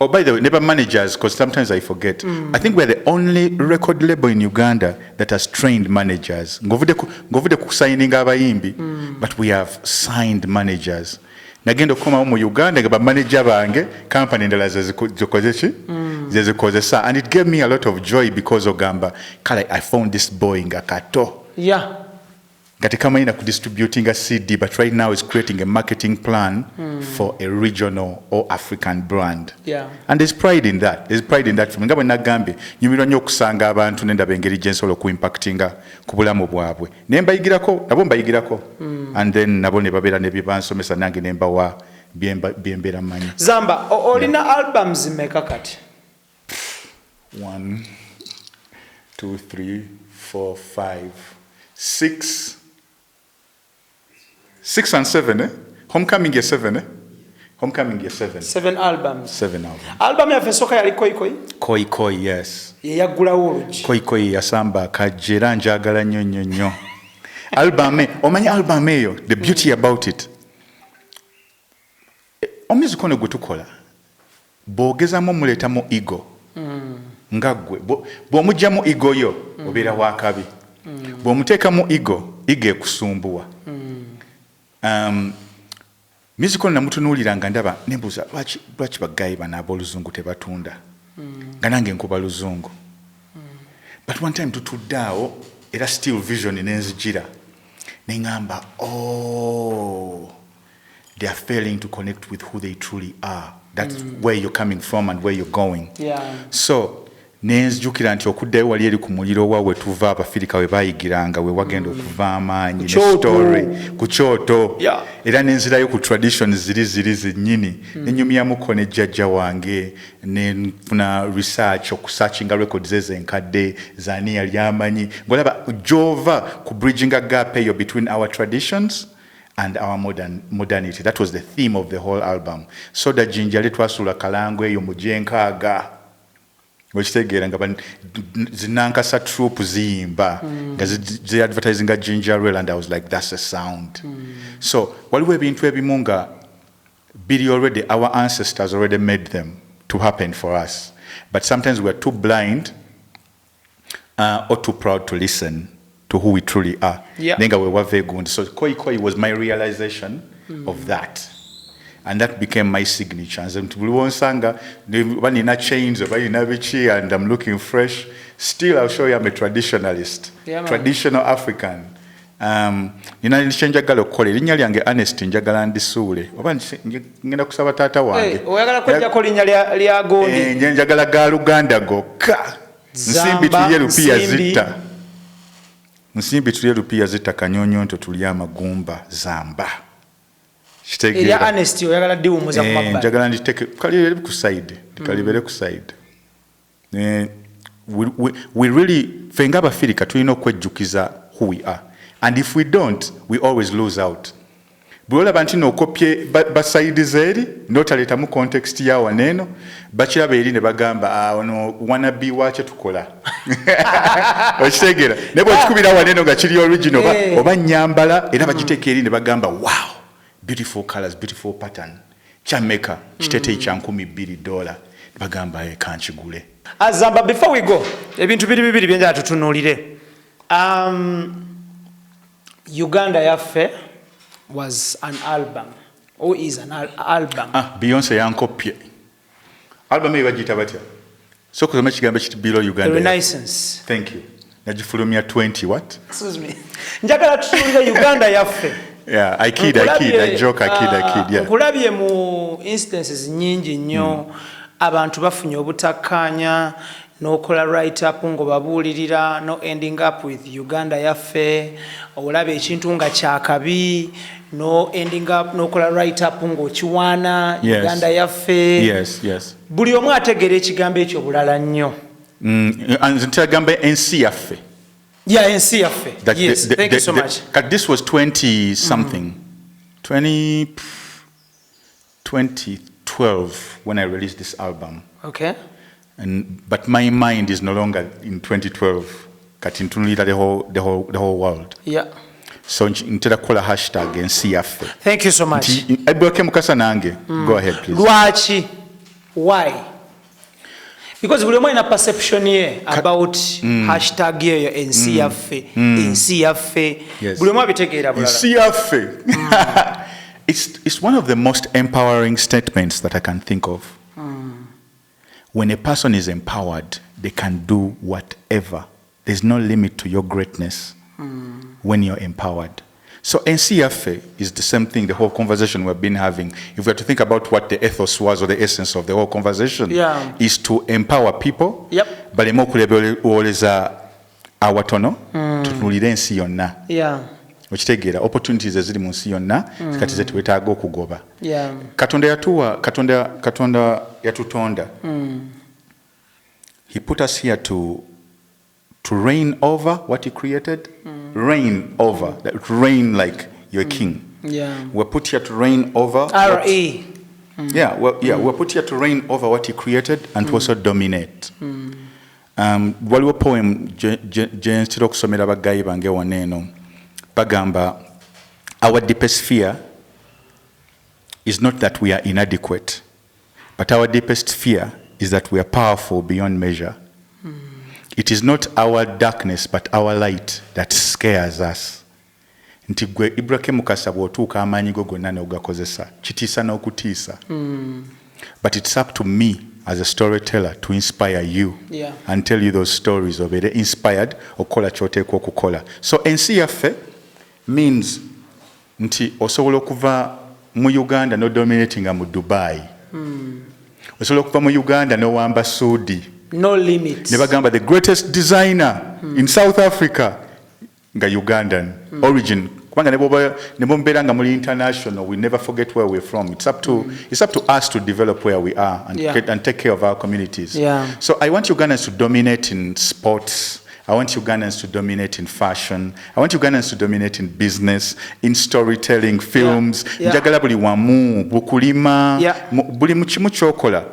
oh, by the way, never managers, because sometimes I forget. I think we're the only record label in Uganda that has trained managers. Ngovude kusigning abayimbi, but we have signed managers. Nagenda okoma mu Uganda ngaba manager bange company ndala zezikozesa, and it gave me a lot of joy because ogamba kale I found this boy ngakato. Yeah. Gatikamayina ku distributing a CD, but right now is creating a marketing plan for a regional or African brand. Yeah. And there's pride in that. There's pride in that. Ngabo nagambe nyumirwa nnyo okusanga abantu nenda bengeri gyensobola ku impactinga ku bulamu bwabwe. Ne mbayigirako, nabo mbayigirako. And then nabo ne babeera ne byebansomesa nange ne mbawa byembeera manyi. Zamba, olina albums mmeka kati? 1, 2, 3, 4, 5, 6 and 7, eh? Homecoming is 7, eh? Homecoming is 7. 7 albums. 7 albums. Album ya fesoka yali Koi? Koi, yes. Yagula uluji. Koi yasamba kajera njagala nnyo. Album, omanyi album eyo, the beauty about it. Omuziku ono gwe tukola, bw'ogezamu muletamu ego. Nga ggwe. Bw'omugyamu ego yo, obeera wakabi. Bw'omuteekamu ego ekusumbuwa. Music on namutunuulira nga ndaba nembuuza lwaki bagayi bano ab'oluzungu tebatunda nga nange nkuba luzungu. But one time tutudde awo era still vision nenzijira ne ngamba they are failing to connect with who they truly are. That's where you're coming from and where you're going. Yeah. So nenzijukira nti okuddayo wali eri ku muliro wawe tuva abafirika we bayigiranga we wagenda okuva amaanyi ne story ku kyoto. Era nenzirayo ku traditions ziri zennyini nenyumyamuko ne jjajja wange nefuna research okusearchinga records ezenkadde zani yali amanyi ngolaba jova ku bridging a gap eyo between our traditions and our modernity. That was the theme of the whole album. Soda Jinja letwasula kalango eyo mu gyenkaaga wekitegeera nga zinankasa troop ziyimba nga zi advertising nga Ginger Ale, and I was like, that's a sound. So waliwo ebintu ebimu nga biri already, our ancestors already made them to happen for us, but sometimes we are too blind or too proud to listen to who we truly are. Nenga we were very good. So Koi was my realization of that. and that became my signature. And Sanga, when in a chains, when in a bichi, and I'm looking fresh. Still, I'll show you I'm a traditionalist, traditional African. Nina njagala okole linnya lyange Ernest njagala ndisuule oba ngenda kusaba taata wange oyagala kwejja ko linnya lya gondi njagala ga Luganda gokka nsimbi tulye lupiya zitta nsimbi tulye lupiya zitta kanyonyonto tulye amagumba zamba kitegeera ya Ernest oyagala diwumuza mu mabbali njagala nditeke kalibere ku side kalibere ku side we really fenga abafirika tulina okwejjukiza who we are. And if we don't, we always lose out. Bwola bantu no kopye baside zeri notaleta mu context ya waneno bachirabe eri ne bagamba ono wanna be wache tukola. Okitegera nebo kikubira waneno nga kiri original oba nyambala era bagiteke eri ne bagamba wow beautiful colors beautiful pattern chameka kitete kya $200 bagamba kanchigule. Azamba before we go ebintu bibiri byenja tutunulire Uganda Yaffe was an album or is an album. Beyonce yankopye. Album eyo bagita batya? So kusoma kigambo kiti Below Uganda. Renaissance. Thank you. Najifulumia 20 what? Excuse me. Njagala tutunulire Uganda Yaffe. Yeah, I kid, I joke, yeah. Kulabye mu instances nyingi nnyo abantu bafunye obutakkaanya nokola write up ngo babulirira no ending up with Uganda Yaffe olabe ekintu nga kyakabi no ending up nokola write up ngo kiwana Uganda Yaffe. Yes. Buli omu ategere ekigambo ekyo bulala nnyo. Ntagambe NC Yaffe. Yeah, NC Yaffe. Yes, thank you so much. This was 20 something. 2012 when I released this album. Okay. But my mind is no longer in 2012. Katintunulira the whole world. Yeah. So ntera kola hashtag NC Yaffe. Thank you so much. Ebwake mukasa nange. Go ahead please. Lwachi? Why? Because we have a perception here about hashtag here NC Yaffe, NC Yaffe. NC Yaffe. It's one of the most empowering statements that I can think of. When a person is empowered, they can do whatever. There's no limit to your greatness when you're empowered. So NC Yaffe is the same thing, the whole conversation we've been having. If we have to think about what the ethos was or the essence of the whole conversation, is to empower people. Yep. But the more kulebeza awatono tunulire ensi yonna. Yeah. Okitegera opportunities eziri mu nsi yonna kati ze twetaaga okugoba. Yeah. Katonda yatutonda. He put us here to reign over what he created. Reign over, that reign like you're a king. Yeah. We're put here to reign over. R.E. We're put here to reign over what he created and to also dominate. Waliwo poem je ntira okusomera bagayi bange waneno bagamba our deepest fear is not that we are inadequate, but our deepest fear is that we are powerful beyond measure. It is not our darkness but our light that scares us. Nti gwe Ibrahim Mukasa bw'otuuka amaanyi go gonna n'ogakozesa kitiisa n'okutiisa. But it's up to me as a storyteller to inspire you and tell you those stories obeere inspired okukola ky'oteekwa okukola. So NC Yaffe means nti osobola okuva mu Uganda no dominatinga mu Dubai. Osobola okuva mu Uganda no wamba Saudi. No limits. Nebagamba the greatest designer in South Africa nga Ugandan origin. Kubanga nebo mbeera nga muli international, we never forget where we're from. It's up to us to develop where we are and take care of our communities. So I want Ugandans to dominate in sports. I want Ugandans to dominate in fashion. I want Ugandans to dominate in business, in storytelling, films. Njagala buli wamu, bukulima, buli mu kimu ky'okola.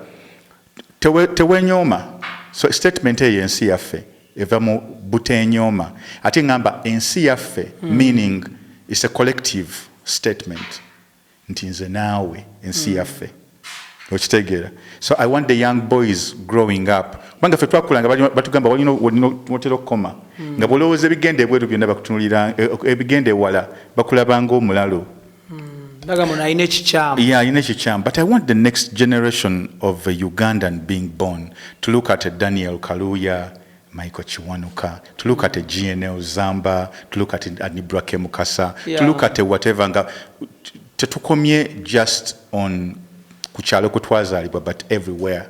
Tewenyoma. So statement eyo NC Yaffe eva mu butenyoma. Ate ngamba NC Yaffe meaning it's a collective statement. Nti nze naawe NC Yaffe. Okitegeera. So I want the young boys growing up. Banga ffe twakulanga batugamba walina wotera okukoma. Nga bw'olowooza ebigenda ebweru byonna bakutunulira ebigenda ewala bakulabanga omulalo. Yeah, in ekikyama. But I want the next generation of a Ugandan being born to look at a Daniel Kaluuya, Michael Kiwanuka, to look at a GNL Zamba, to look at Anibrake Mukasa, to look at a whatever. Tetukomye just on kuchalo kutwazalibwa, but everywhere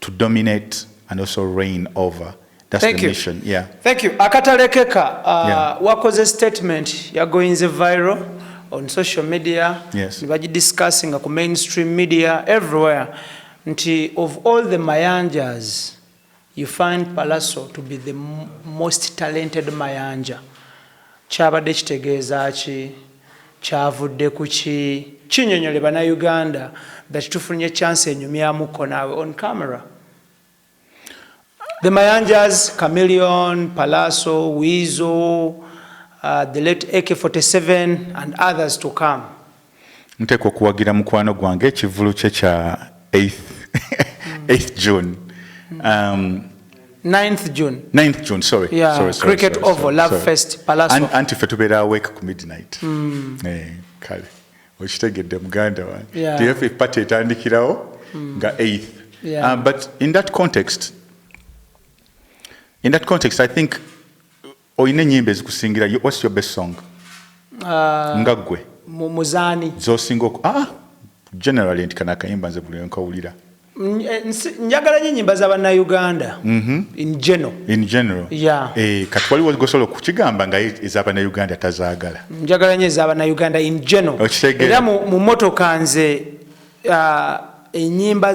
to dominate and also reign over. That's the mission. Yeah. Thank you. Akatalekeka wakoze statement yagoinze viral on social media. Yes. Nibaji discussing ku mainstream media everywhere. Nti of all the Mayanjas, you find Palaso to be the most talented Mayanja. Chabadde kitegeeza ki, kyavudde ku ki, kinyonyole bana Uganda that tufunye chance enyumyamuko nawe on camera. The Mayanjas, Chameleon, Palaso, Weasel, the late AK-47 and others to come. Nteekwa okuwagira mukwano gwange ekivulu kye kya 8th June. 9th June. 9th June, sorry. Yeah, sorry, Cricket Oval, Love Fest, Palaso. Anti fe tubeera awake ku midnight. Kale. Okitegedde muganda wange. TFF party etandikirawo nga 8th. But in that context, I think oyina ennyimba ezikusingira. What's your best song? Nga ggwe. Muzani. Zosinga generally nti kana akayimba nze buli nkawulira. Njagala nnyo ennyimba z'Abannayuganda. In general. Yeah. Kati waliwo gosobola okukigamba nga ez'Abannayuganda tazaagala. Njagala nnyo ez'Abannayuganda in general. Era mu mmotoka nze ennyimba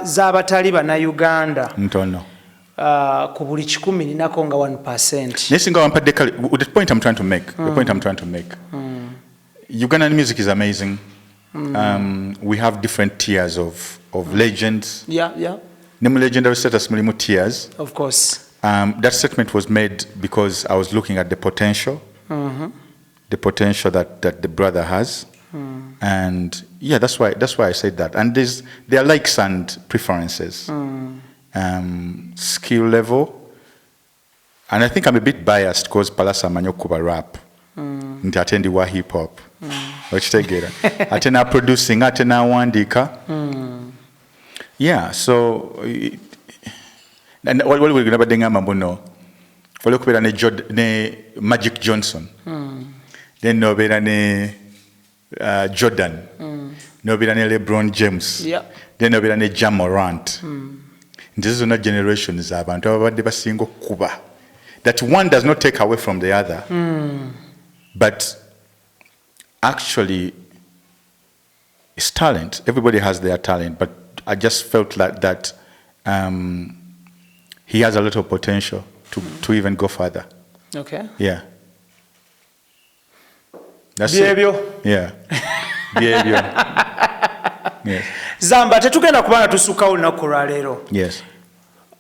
z'abatali Bannayuganda. Ntono. Ku buli 10 ninako nga 1%. Nesinga wampadde kale. The point I'm trying to make. Ugandan music is amazing. We have different tiers of legends. Yeah. Nemu legendary status mulimu tiers. Of course. That statement was made because I was looking at the potential. The potential that the brother has. And yeah, that's why I said that. And there are likes and preferences. Skill level. And I think I'm a bit biased because Palasa amanyi okuba rap. Nti ate ndi wa hip hop. Okitegeera. Ate na producing, ate na wandiika. Yeah, so waliwo nabadde ngamba mbuno waliwo okubeera ne Magic Johnson. Then nobeera ne Jordan. Nobeera ne LeBron James. Then nobeera ne Ja Morant. This is not generations abantu ababadde basinga okuba. That one does not take away from the other. But actually, it's talent. Everybody has their talent. But I just felt like that he has a lot of potential to even go further. Okay. Yeah. That's Behavior. it. Yeah. Behavior. Yes. Zamba, tetugenda kubana tusukawo lunaku lwa leero. Yes.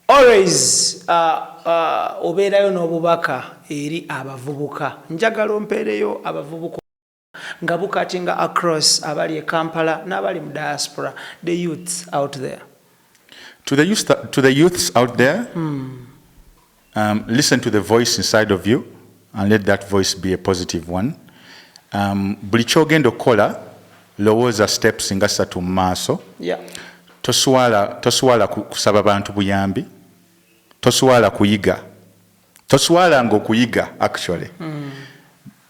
Always obeerayo n'obubaka eri abavubuka. Njagala ompeereyo abavubuka nga bukatinga across abali e Kampala n'abali mu diaspora, the youths out there. To the youths out there, listen to the voice inside of you and let that voice be a positive one. Buli kyogenda okukola lowooza steps nga 3 mu maaso. Toswala kusaba bantu buyambi. Toswala kuyiga. Toswala ng'okuyiga actually.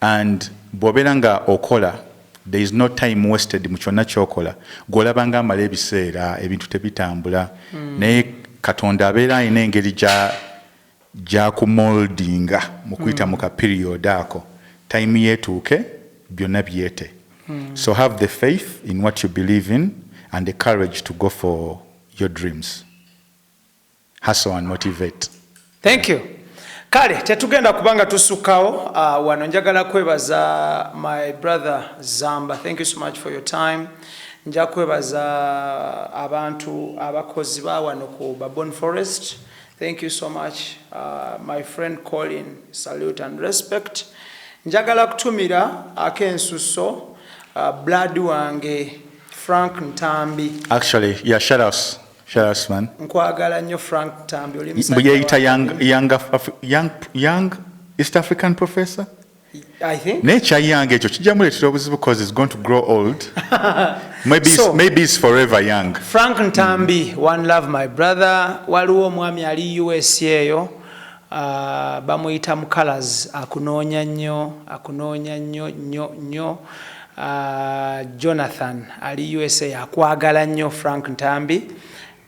And bw'obeera nga okola, there is no time wasted mu kyonna ky'okola. Gw'olaba nga amala ebiseera ebintu tebitambula. Naye Katonda abeera alina engeri gy'akumoldinga mu kuyita mu kaperiod ako. Time yeetuuke byonna byete. So have the faith in what you believe in and the courage to go for your dreams. Hustle and motivate. Thank you. Kale, tetugenda kubanga tusukawo. Wano njagala kwebaza my brother Zamba. Thank you so much for your time. Nja kwebaza abantu abakozi ba wano ku Babon Forest. Thank you so much. My friend Colin, salute and respect. Njagala kutumira akensuso blood wange Frank Ntambi. Actually, yeah, shout outs man. Nkwagala nnyo Frank Ntambi oli musajja young East African professor. I think. Nature yange ekyo kijamuleetera obuzibu because it's going to grow old. maybe it's forever young. Frank Ntambi, One Love my brother. Waliwo omwami ali USA eyo. Bamuyita mu colors akunoonya nnyo. Jonathan ali USA akwagala nnyo Frank Ntambi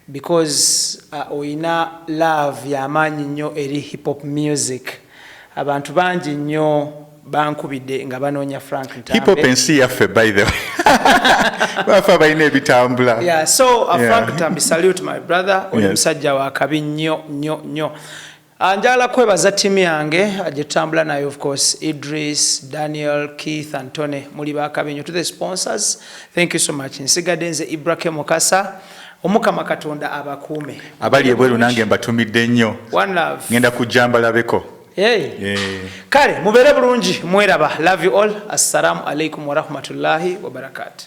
because oyina love y'amaanyi nnyo eri hip hop music. Abantu bangi nnyo bankubidde nga banoonya Frank Ntambi. Hip hop ensi yaffe by the way. Bafa balina ebitambula. Yeah, so Frank Ntambi, salute my brother. Oli musajja wa kabi nnyo. Njagala kwebaza ttiimu yange agitambula nayo, of course, Idris, Daniel, Keith, Antone, muli bakabi nnyo. To the sponsors, thank you so much. Nsigadde nze Ibrahim Mukasa, Omukama Katonda abakuume. Abali ebweru nange mbatumidde nnyo. One Love. Ngenda kujjamba labeko. Kale mubeere bulungi, mweraba. Love you all. Assalamu alaikum wa rahmatullahi wa barakatuh.